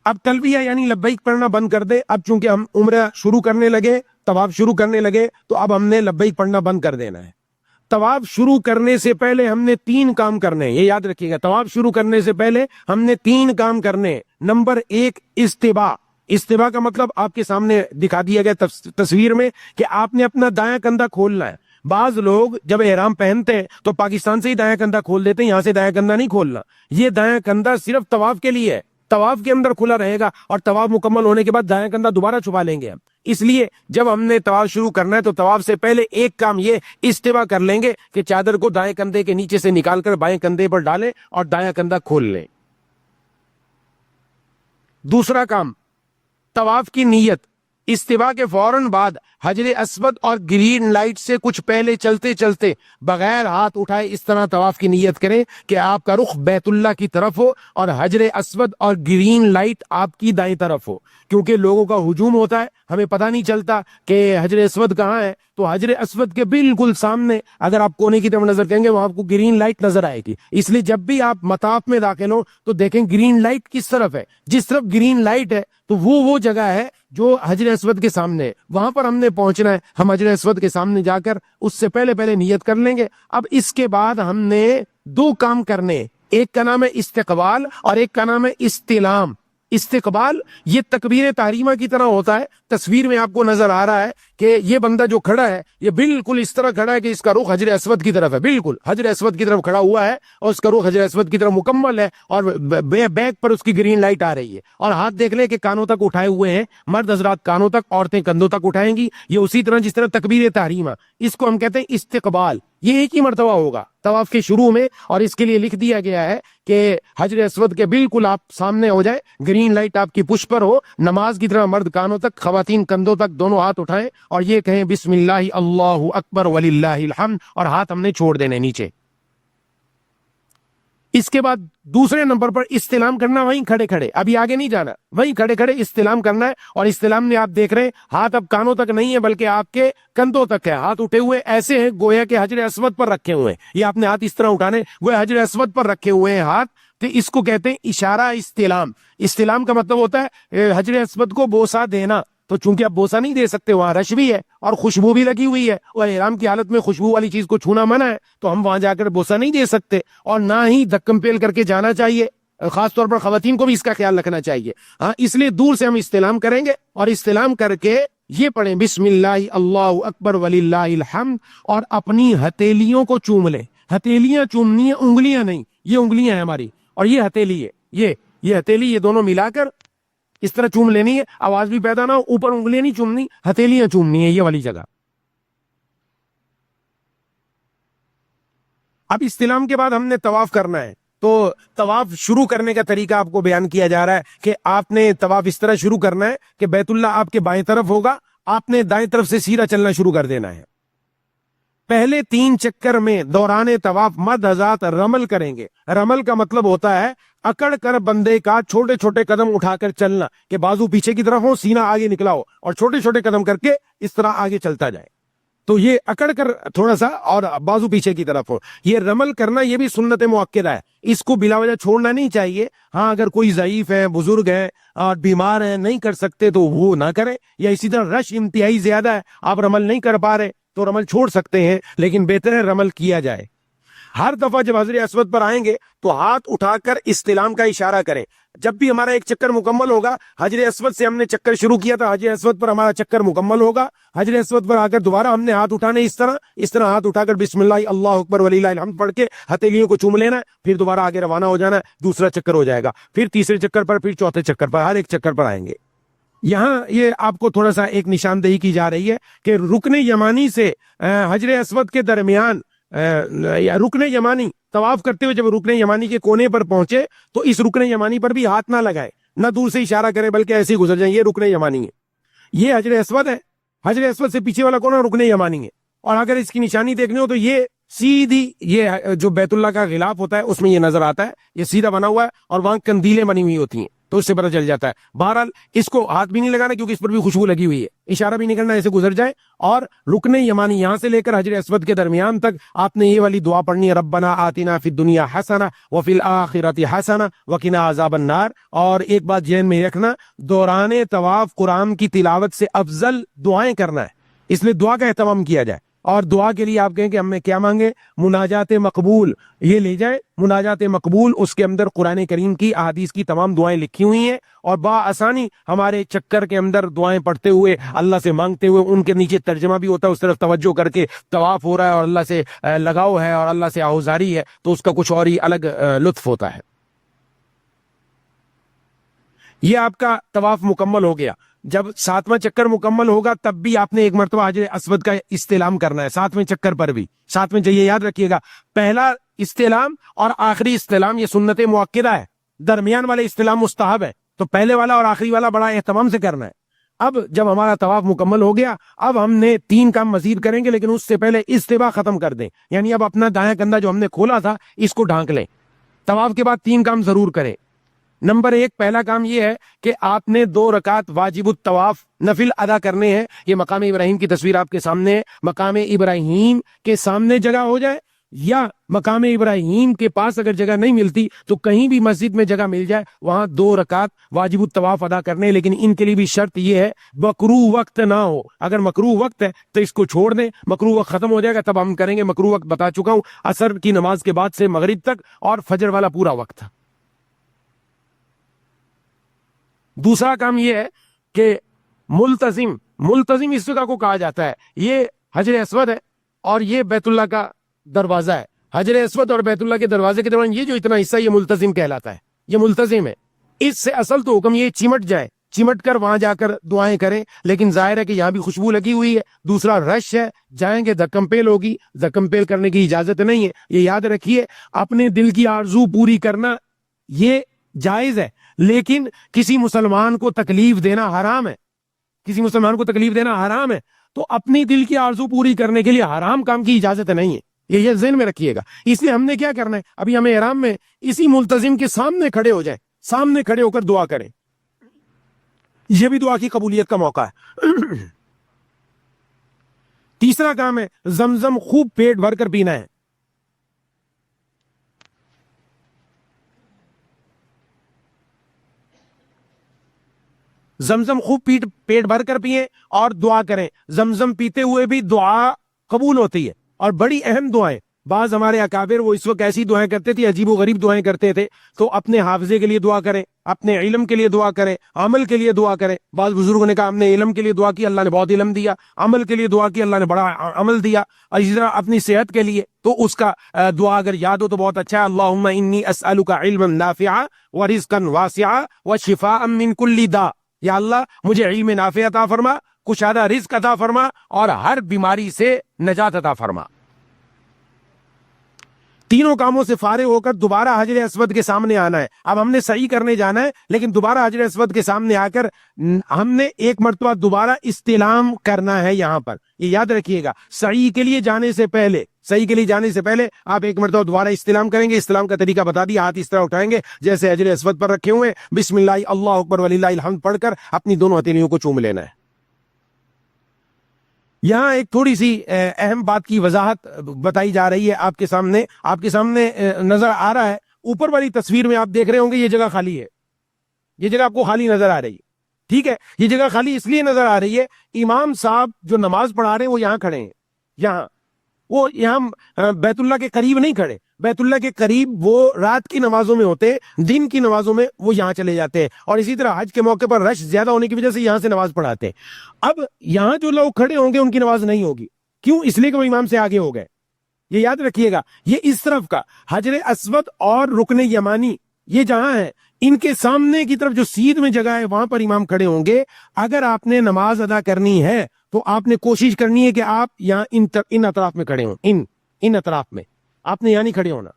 اب تلبیہ یعنی لبیک پڑھنا بند کر دے۔ اب چونکہ ہم عمرہ شروع کرنے لگے، طواف شروع کرنے لگے، تو اب ہم نے لبیک پڑھنا بند کر دینا ہے۔ طواف شروع کرنے سے پہلے ہم نے 3 کام کرنے ہیں، یہ یاد رکھیے گا۔ طواف شروع کرنے سے پہلے ہم نے 3 کام کرنے ہیں۔ نمبر 1 استباء۔ استباء کا مطلب آپ کے سامنے دکھا دیا گیا تصویر میں کہ آپ نے اپنا دایاں کندھا کھولنا ہے۔ بعض لوگ جب احرام پہنتے ہیں تو پاکستان سے ہی دایاں کندھا کھول دیتے ہیں، یہاں سے دایاں کندھا نہیں کھولنا۔ یہ دایاں کندھا صرف طواف کے لیے ہے، طواف کے اندر کھلا رہے گا، اور طواف مکمل ہونے کے بعد دایاں کندھا دوبارہ چھپا لیں گے ہم۔ اس لیے جب ہم نے طواف شروع کرنا ہے تو طواف سے پہلے ایک کام یہ استوا کر لیں گے کہ چادر کو دائیں کندھے کے نیچے سے نکال کر بائیں کندھے پر ڈالیں اور دایاں کندھا کھول لیں۔ دوسرا کام، طواف کی نیت۔ استوا کے فوراً بعد حجر اسود اور گرین لائٹ سے کچھ پہلے چلتے چلتے بغیر ہاتھ اٹھائے اس طرح طواف کی نیت کریں کہ آپ کا رخ بیت اللہ کی طرف ہو اور حجر اسود اور گرین لائٹ آپ کی دائیں طرف ہو، کیونکہ لوگوں کا ہجوم ہوتا ہے، ہمیں پتہ نہیں چلتا کہ حجر اسود کہاں ہے۔ تو حجر اسود کے بالکل سامنے اگر آپ کونے کی طرف نظر کریں گے وہاں آپ کو گرین لائٹ نظر آئے گی۔ اس لیے جب بھی آپ مطاف میں داخل ہوں تو دیکھیں گرین لائٹ کس طرف ہے، جس طرف گرین لائٹ ہے تو وہ جگہ ہے جو حجر اسود کے سامنے ہے، وہاں پر ہم نے پہنچنا ہے۔ ہم حجر اسود کے سامنے جا کر اس سے پہلے نیت کر لیں گے۔ اب اس کے بعد ہم نے 2 کام کرنے، ایک کا نام ہے استقبال اور ایک کا نام ہے استلام۔ استقبال یہ تکبیر تحریمہ کی طرح ہوتا ہے۔ تصویر میں آپ کو نظر آ رہا ہے کہ یہ بندہ جو کھڑا ہے یہ بالکل اس طرح کھڑا ہے کہ اس کا رخ حجر اسود کی طرف ہے، بالکل حجر اسود کی طرف کھڑا ہوا ہے اور اس کا رخ حجر اسود کی طرف مکمل ہے، اور بیک پر اس کی گرین لائٹ آ رہی ہے، اور ہاتھ دیکھ لیں کہ کانوں تک اٹھائے ہوئے ہیں، مرد حضرات کانوں تک، عورتیں کندھوں تک اٹھائیں گی۔ یہ اسی طرح جس طرح تکبیر تحریمہ، اس کو ہم کہتے ہیں استقبال۔ یہ ایک ہی مرتبہ ہوگا طواف کے شروع میں، اور اس کے لیے لکھ دیا گیا ہے کہ حجر اسود کے بالکل آپ سامنے ہو جائے، گرین لائٹ آپ کی پشت پر ہو، نماز کی طرح مرد کانوں تک، خواتین کندھوں تک، دونوں ہاتھ اٹھائیں اور یہ کہیں بسم اللہ اللہ اکبر وللہ الحمد، اور ہاتھ ہم نے چھوڑ دینے نیچے۔ اس کے بعد دوسرے نمبر پر استلام کرنا وہیں کھڑے کھڑے، ابھی آگے نہیں جانا، وہیں کھڑے کھڑے استلام کرنا ہے. اور استلام میں آپ دیکھ رہے ہیں ہاتھ اب کانوں تک نہیں ہے بلکہ آپ کے کندھوں تک ہے. ہاتھ اٹھے ہوئے ایسے ہیں گویا کہ حجر اسود پر رکھے ہوئے ہیں. یہ آپ نے ہاتھ اس طرح اٹھانے گویا حجر اسود پر رکھے ہوئے ہیں ہاتھ. تو اس کو کہتے ہیں اشارہ استلام. استلام کا مطلب ہوتا ہے حجر اسود کو بوسہ دینا. تو چونکہ آپ بوسہ نہیں دے سکتے، وہاں رش بھی ہے اور خوشبو بھی لگی ہوئی ہے، اور احرام کی حالت میں خوشبو والی چیز کو چھونا منع ہے، تو ہم وہاں جا کر بوسہ نہیں دے سکتے، اور نہ ہی دھکم پیل کر کے جانا چاہیے. خاص طور پر خواتین کو بھی اس کا خیال رکھنا چاہیے. ہاں، اس لیے دور سے ہم استلام کریں گے، اور استلام کر کے یہ پڑھیں بسم اللہ اللہ اکبر وللہ الحمد، اور اپنی ہتھیلیوں کو چوم لیں. ہتھیلیاں چومنی ہیں، انگلیاں نہیں. یہ انگلیاں ہیں ہماری اور یہ ہتھیلی ہے. یہ ہتھیلی، یہ دونوں ملا کر اس طرح چوم لینی ہے. آواز بھی پیدا نہ ہو، اوپر انگلیاں نہیں چومنی، ہتھیلیاں چومنی ہے، یہ والی جگہ. اب استلام کے بعد ہم نے طواف کرنا ہے. تو طواف شروع کرنے کا طریقہ آپ کو بیان کیا جا رہا ہے کہ آپ نے طواف اس طرح شروع کرنا ہے کہ بیت اللہ آپ کے بائیں طرف ہوگا، آپ نے دائیں طرف سے سیدھا چلنا شروع کر دینا ہے. پہلے 3 چکر میں دوران طواف مد حضرات رمل کریں گے. رمل کا مطلب ہوتا ہے اکڑ کر بندے کا چھوٹے چھوٹے قدم اٹھا کر چلنا، کہ بازو پیچھے کی طرف ہو، سینہ آگے نکلا ہو، اور چھوٹے چھوٹے قدم کر کے اس طرح آگے چلتا جائے. تو یہ اکڑ کر تھوڑا سا اور بازو پیچھے کی طرف ہو. یہ رمل کرنا یہ بھی سنت مؤکدہ ہے، اس کو بلا وجہ چھوڑنا نہیں چاہیے. ہاں، اگر کوئی ضعیف ہے، بزرگ ہے اور بیمار ہے، نہیں کر سکتے تو وہ نہ کریں، یا اسی طرح رش انتہائی زیادہ ہے، آپ رمل نہیں کر پا رہے تو رمل چھوڑ سکتے ہیں، لیکن بہتر ہے رمل کیا جائے. ہر دفعہ جب حجر اسود پر آئیں گے تو ہاتھ اٹھا کر استلام کا اشارہ کریں. جب بھی ہمارا ایک چکر مکمل ہوگا، حجر اسود سے ہم نے چکر شروع کیا تھا، حجر اسود پر ہمارا چکر مکمل ہوگا. حجر اسود پر آ کر دوبارہ ہم نے ہاتھ اٹھانے اس طرح ہاتھ اٹھا کر بسم اللہ اللہ اکبر وللہ الحمد پڑھ کے ہتھیلیوں کو چوم لینا ہے. پھر دوبارہ آگے روانہ ہو جانا ہے. دوسرا چکر ہو جائے گا، پھر تیسرے چکر پر، پھر چوتھے چکر پر، ہر ایک چکر پر آئیں گے. یہاں یہ آپ کو تھوڑا سا ایک نشاندہی کی جا رہی ہے کہ رکن یمانی سے حجر اسود کے درمیان، رکن یمانی طواف کرتے ہوئے جب رکن یمانی کے کونے پر پہنچے تو اس رکن یمانی پر بھی ہاتھ نہ لگائے، نہ دور سے اشارہ کرے، بلکہ ایسے ہی گزر جائیں. یہ رکن یمانی ہے، یہ حجر اسود ہے. حجر اسود سے پیچھے والا کونا رکن یمانی ہے. اور اگر اس کی نشانی دیکھنی ہو تو یہ سیدھی، یہ جو بیت اللہ کا غلاف ہوتا ہے اس میں یہ نظر آتا ہے، یہ سیدھا بنا ہوا ہے اور وہاں کندیلیں بنی ہوئی ہوتی ہیں، تو اس سے پتہ چل جاتا ہے. بہرحال اس کو ہاتھ بھی نہیں لگانا کیونکہ اس پر بھی خوشبو لگی ہوئی ہے، اشارہ بھی نہیں کرنا، ایسے گزر جائے. اور رکن یمانی یہاں سے لے کر حجر اسود کے درمیان تک آپ نے یہ والی دعا پڑھنی ہے، ربنا آتنا فی الدنیا حسنہ وفی الآخرۃ حسنہ وقنا عذاب النار. اور ایک بات ذہن میں رکھنا، دوران طواف قرآن کی تلاوت سے افضل دعائیں کرنا ہے، اس لیے دعا کا اہتمام کیا جائے. اور دعا کے لیے آپ کہیں کہ ہم نے کیا مانگے، مناجات مقبول، یہ لے جائیں مناجات مقبول. اس کے اندر قرآن کریم کی احادیث کی تمام دعائیں لکھی ہوئی ہیں، اور بآسانی ہمارے چکر کے اندر دعائیں پڑھتے ہوئے اللہ سے مانگتے ہوئے ان کے نیچے ترجمہ بھی ہوتا ہے، اس طرف توجہ کر کے طواف ہو رہا ہے اور اللہ سے لگاؤ ہے اور اللہ سے آہوزاری ہے، تو اس کا کچھ اور ہی الگ لطف ہوتا ہے. یہ آپ کا طواف مکمل ہو گیا. جب 7واں چکر مکمل ہوگا تب بھی آپ نے ایک مرتبہ حجر اسود کا استلام کرنا ہے، 7ویں چکر پر بھی. 7ویں یہ یاد رکھیے گا، پہلا استلام اور آخری استلام یہ سنت مؤکدہ ہے، درمیان والے استلام مستحب ہے، تو پہلے والا اور آخری والا بڑا اہتمام سے کرنا ہے. اب جب ہمارا طواف مکمل ہو گیا، اب ہم نے 3 کام مزید کریں گے، لیکن اس سے پہلے استباء ختم کر دیں. یعنی اب اپنا دایاں کندھا جو ہم نے کھولا تھا اس کو ڈھانک لیں. طواف کے بعد 3 کام ضرور کریں. نمبر 1، پہلا کام یہ ہے کہ آپ نے 2 رکعت واجب الطواف نفل ادا کرنے ہیں. یہ مقام ابراہیم کی تصویر آپ کے سامنے ہے. مقام ابراہیم کے سامنے جگہ ہو جائے یا مقام ابراہیم کے پاس اگر جگہ نہیں ملتی تو کہیں بھی مسجد میں جگہ مل جائے، وہاں 2 رکعت واجب الطواف ادا کرنے. لیکن ان کے لیے بھی شرط یہ ہے مکروہ وقت نہ ہو. اگر مکروہ وقت ہے تو اس کو چھوڑ دیں، مکروہ وقت ختم ہو جائے گا تب ہم کریں گے. مکروہ وقت بتا چکا ہوں، عصر کی نماز کے بعد سے مغرب تک اور فجر والا پورا وقت. دوسرا کام یہ ہے کہ ملتزم اس جگہ کو کہا جاتا ہے. یہ حجر اسود ہے اور یہ بیت اللہ کا دروازہ ہے. حجر اسود اور بیت اللہ کے دروازے کے دوران یہ جو اتنا حصہ یہ ملتزم کہلاتا ہے، یہ ملتزم ہے. اس سے اصل تو حکم یہ چمٹ جائے، چمٹ کر وہاں جا کر دعائیں کریں، لیکن ظاہر ہے کہ یہاں بھی خوشبو لگی ہوئی ہے، دوسرا رش ہے، جائیں گے دھکم پیل ہوگی، دھکم پیل کرنے کی اجازت نہیں ہے. یہ یاد رکھیے، اپنے دل کی آرزو پوری کرنا یہ جائز ہے، لیکن کسی مسلمان کو تکلیف دینا حرام ہے. کسی مسلمان کو تکلیف دینا حرام ہے، تو اپنی دل کی آرزو پوری کرنے کے لیے حرام کام کی اجازت نہیں ہے. یہ ذہن میں رکھیے گا. اس لیے ہم نے کیا کرنا ہے, ابھی ہمیں احرام میں اسی ملتزم کے سامنے کھڑے ہو جائیں, سامنے کھڑے ہو کر دعا کریں. یہ بھی دعا کی قبولیت کا موقع ہے. تیسرا کام ہے زمزم خوب پیٹ بھر کر پینا ہے. زمزم خوب پیٹ بھر کر پیئیں اور دعا کریں. زمزم پیتے ہوئے بھی دعا قبول ہوتی ہے, اور بڑی اہم دعائیں. بعض ہمارے اکابر وہ اس وقت ایسی دعائیں کرتے تھے, عجیب و غریب دعائیں کرتے تھے. تو اپنے حافظے کے لیے دعا کریں, اپنے علم کے لیے دعا کریں, عمل کے لیے دعا کریں. بعض بزرگوں نے کہا ہم نے علم کے لیے دعا کی, اللہ نے بہت علم دیا. عمل کے لیے دعا کی, اللہ نے بڑا عمل دیا. اور اسی طرح اپنی صحت کے لیے تو اس کا دعا اگر یاد ہو تو بہت اچھا ہے. اللہم انی اسألک علما نافعا ورزقا واسعا وشفاء من کل داء. یا اللہ مجھے علم نافع عطا فرما, کشادہ رزق عطا فرما, اور ہر بیماری سے نجات عطا فرما. تینوں کاموں سے فارغ ہو کر دوبارہ حجر اسود کے سامنے آنا ہے. اب ہم نے صحیح کرنے جانا ہے, لیکن دوبارہ حجر اسود کے سامنے آ کر ہم نے ایک مرتبہ دوبارہ استلام کرنا ہے. یہاں پر یہ یاد رکھیے گا, صحیح کے لیے جانے سے پہلے آپ ایک مرتبہ دوبارہ استلام کریں گے. استلام کا طریقہ بتا دیا, ہاتھ اس طرح اٹھائیں گے جیسے حجر اسود پر رکھے ہوئے, بسم اللہ اللہ اکبر وللہ الحمد پڑھ کر اپنی دونوں ہتھیلیوں کو چوم لینا ہے. یہاں ایک تھوڑی سی اہم بات کی وضاحت بتائی جا رہی ہے آپ کے سامنے نظر آ رہا ہے. اوپر والی تصویر میں آپ دیکھ رہے ہوں گے یہ جگہ خالی ہے, یہ جگہ آپ کو خالی نظر آ رہی ہے. ٹھیک ہے, یہ جگہ خالی اس لیے نظر آ رہی ہے, امام صاحب جو نماز پڑھا رہے ہیں وہ یہاں کھڑے ہیں. یہاں بیت اللہ کے قریب نہیں کھڑے. بیت اللہ کے قریب وہ رات کی نمازوں میں ہوتے, دن کی نمازوں میں وہ یہاں چلے جاتے ہیں. اور اسی طرح حج کے موقع پر رش زیادہ ہونے کی وجہ سے یہاں سے نماز پڑھاتے ہیں. اب یہاں جو لوگ کھڑے ہوں گے ان کی نماز نہیں ہوگی. کیوں؟ اس لیے کہ وہ امام سے آگے ہو گئے. یہ یاد رکھیے گا, یہ اس طرف کا حجر اسود اور رکن یمانی یہ جہاں ہے, ان کے سامنے کی طرف جو سیدھ میں جگہ ہے وہاں پر امام کھڑے ہوں گے. اگر آپ نے نماز ادا کرنی ہے تو آپ نے کوشش کرنی ہے کہ آپ یہاں ان اطراف میں کھڑے ہوں. ان اطراف میں آپ نے یہاں نہیں کھڑے ہونا.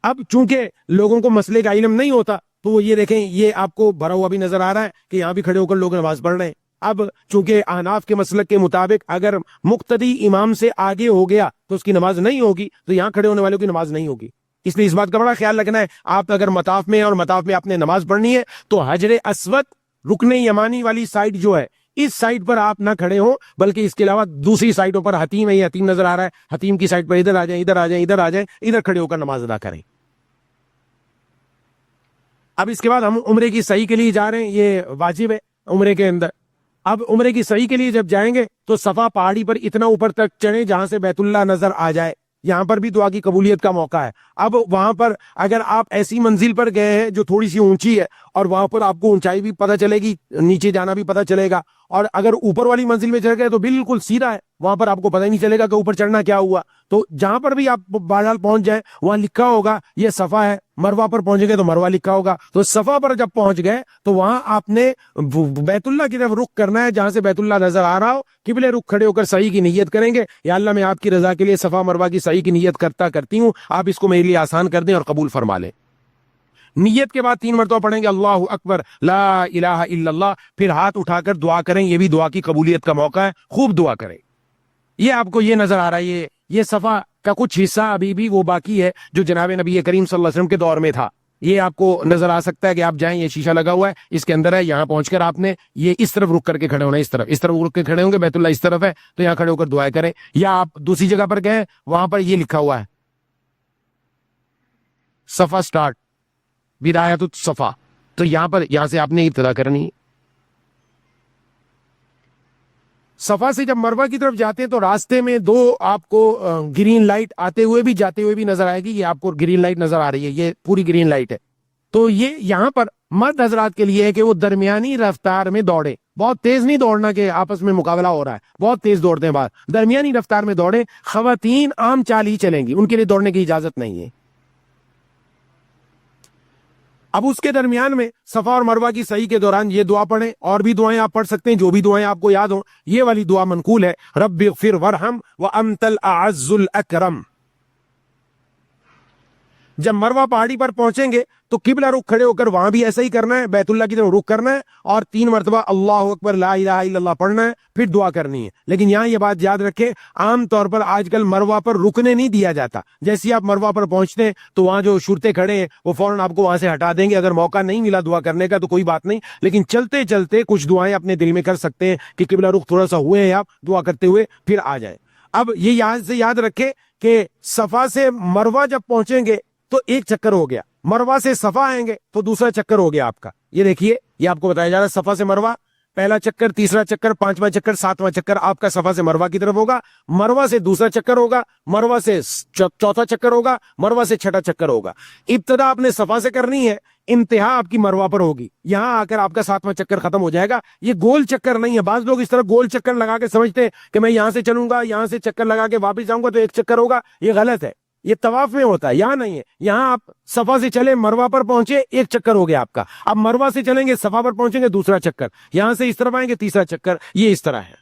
اب چونکہ لوگوں کو مسئلے کا علم نہیں ہوتا تو وہ یہ دیکھیں, یہ آپ کو بھرا ہوا بھی نظر آ رہا ہے کہ یہاں بھی کھڑے ہو کر لوگ نماز پڑھ رہے ہیں. اب چونکہ احناف کے مسلک کے مطابق اگر مقتدی امام سے آگے ہو گیا تو اس کی نماز نہیں ہوگی, تو یہاں کھڑے ہونے والوں کی نماز نہیں ہوگی. اس لیے اس بات کا بڑا خیال رکھنا ہے. آپ اگر مطاف میں اور مطاف میں آپ نے نماز پڑھنی ہے تو حجر اسود رکن یمانی والی سائڈ جو ہے اس سائڈ پر آپ نہ کھڑے ہوں, بلکہ اس کے علاوہ دوسری سائڈوں پر حتیم ہے, یہ حتیم نظر آ رہا ہے, حتیم کی سائڈ پر ادھر آ جائیں, ادھر کھڑے ہو کر نماز ادا کریں. اب اس کے بعد ہم عمرے کی صحیح کے لیے جا رہے ہیں, یہ واجب ہے عمرے کے اندر. اب عمرے کی صحیح کے لیے جب جائیں گے تو صفا پہاڑی پر اتنا اوپر تک چڑھیں جہاں سے بیت اللہ نظر آ جائے. یہاں پر بھی دعا کی قبولیت کا موقع ہے. اب وہاں پر اگر آپ ایسی منزل پر گئے ہیں جو تھوڑی سی اونچی ہے اور وہاں پر آپ کو اونچائی بھی پتہ چلے گی, نیچے جانا بھی پتہ چلے گا, اور اگر اوپر والی منزل میں چڑھ گئے تو بالکل سیدھا ہے, وہاں پر آپ کو پتہ ہی نہیں چلے گا کہ اوپر چڑھنا کیا ہوا. تو جہاں پر بھی آپ بہرحال پہنچ جائیں وہاں لکھا ہوگا یہ صفا ہے. مروہ پر پہنچ گئے تو مروہ لکھا ہوگا. تو صفا پر جب پہنچ گئے تو وہاں آپ نے بیت اللہ کی طرف رخ کرنا ہے, جہاں سے بیت اللہ نظر آ رہا ہو. قبلے رخ کھڑے ہو کر صحیح کی نیت کریں گے, یا اللہ میں آپ کی رضا کے لیے صفا مروہ کی صحیح کی نیت کرتی ہوں, آپ اس کو میرے لیے آسان کر دیں اور قبول فرما لیں. نیت کے بعد 3 مرتبہ پڑھیں گے اللہ اکبر لا الہ الا اللہ, پھر ہاتھ اٹھا کر دعا کریں. یہ بھی دعا کی قبولیت کا موقع ہے, خوب دعا کریں. یہ آپ کو یہ نظر آ رہا ہے, یہ صفا کا کچھ حصہ ابھی بھی وہ باقی ہے جو جناب نبی کریم صلی اللہ علیہ وسلم کے دور میں تھا. یہ آپ کو نظر آ سکتا ہے کہ آپ جائیں, یہ شیشہ لگا ہوا ہے اس کے اندر ہے, یہاں پہنچ کر آپ نے یہ اس طرف رک کر کے کھڑے ہونا ہے, اس طرف رک کے کھڑے ہوں گے, بیت اللہ اس طرف ہے تو یہاں کھڑے ہو کر دعائیں کریں. یا آپ دوسری جگہ پر گئے, وہاں پر یہ لکھا ہوا ہے صفا سٹارٹ بدایت الصفا, تو یہاں سے آپ نے ابتدا کرنی. صفا سے جب مروہ کی طرف جاتے ہیں تو راستے میں 2 آپ کو گرین لائٹ آتے ہوئے بھی جاتے ہوئے بھی نظر آئے گی. یہ آپ کو گرین لائٹ نظر آ رہی ہے, یہ پوری گرین لائٹ ہے. تو یہ یہاں پر مرد حضرات کے لیے ہے کہ وہ درمیانی رفتار میں دوڑے. بہت تیز نہیں دوڑنا کہ آپس میں مقابلہ ہو رہا ہے, بہت تیز دوڑتے ہیں بعد. درمیانی رفتار میں دوڑے. خواتین عام چال ہی چلیں گی, ان کے لیے دوڑنے کی اجازت نہیں ہے. اب اس کے درمیان میں صفا اور مروہ کی صحیح کے دوران یہ دعا پڑھیں, اور بھی دعائیں آپ پڑھ سکتے ہیں جو بھی دعائیں آپ کو یاد ہوں. یہ والی دعا منقول ہے, رب اغفر ورحم وانت الاعز الاکرم. جب مروہ پہاڑی پر پہنچیں گے تو قبلہ رخ کھڑے ہو کر وہاں بھی ایسا ہی کرنا ہے, بیت اللہ کی طرف رخ کرنا ہے اور 3 مرتبہ اللہ اکبر لا الہ الا اللہ پڑھنا ہے, پھر دعا کرنی ہے. لیکن یہاں یہ بات یاد رکھے, عام طور پر آج کل مروہ پر رکنے نہیں دیا جاتا. جیسے ہی آپ مروہ پر پہنچتے ہیں تو وہاں جو شرطے کھڑے ہیں وہ فوراً آپ کو وہاں سے ہٹا دیں گے. اگر موقع نہیں ملا دعا کرنے کا تو کوئی بات نہیں, لیکن چلتے چلتے کچھ دعائیں اپنے دل میں کر سکتے ہیں کہ قبلہ رخ تھوڑا سا ہوئے ہیں آپ, دعا کرتے ہوئے پھر آ جائے. اب یہ یاد رکھے کہ صفا سے مروہ جب پہنچیں گے تو ایک چکر ہو گیا, مروہ سے صفا آئیں گے تو دوسرا چکر ہو گیا آپ کا. یہ دیکھیے, یہ آپ کو بتایا جا رہا ہے, صفا سے مروہ پہلا چکر, تیسرا چکر, 5واں چکر, 7واں چکر آپ کا صفا سے مروہ کی طرف ہوگا. مروہ سے دوسرا چکر ہوگا, مروہ سے چوتھا چکر ہوگا, مروہ سے چھٹا چکر ہوگا. ابتدا آپ نے صفا سے کرنی ہے, انتہا آپ کی مروہ پر ہوگی. یہاں آ کر آپ کا 7واں چکر ختم ہو جائے گا. یہ گول چکر نہیں ہے. بعض لوگ اس طرح گول چکر لگا کے سمجھتے ہیں کہ میں یہاں سے چلوں گا, یہاں سے چکر لگا کے واپس جاؤں گا تو ایک چکر ہوگا. یہ غلط ہے, یہ طواف میں ہوتا ہے, یہاں نہیں ہے. یہاں آپ صفا سے چلے, مروہ پر پہنچے, ایک چکر ہو گیا آپ کا. اب مروہ سے چلیں گے, صفا پر پہنچیں گے, دوسرا چکر. یہاں سے اس طرف آئیں گے, تیسرا چکر. یہ اس طرح ہے.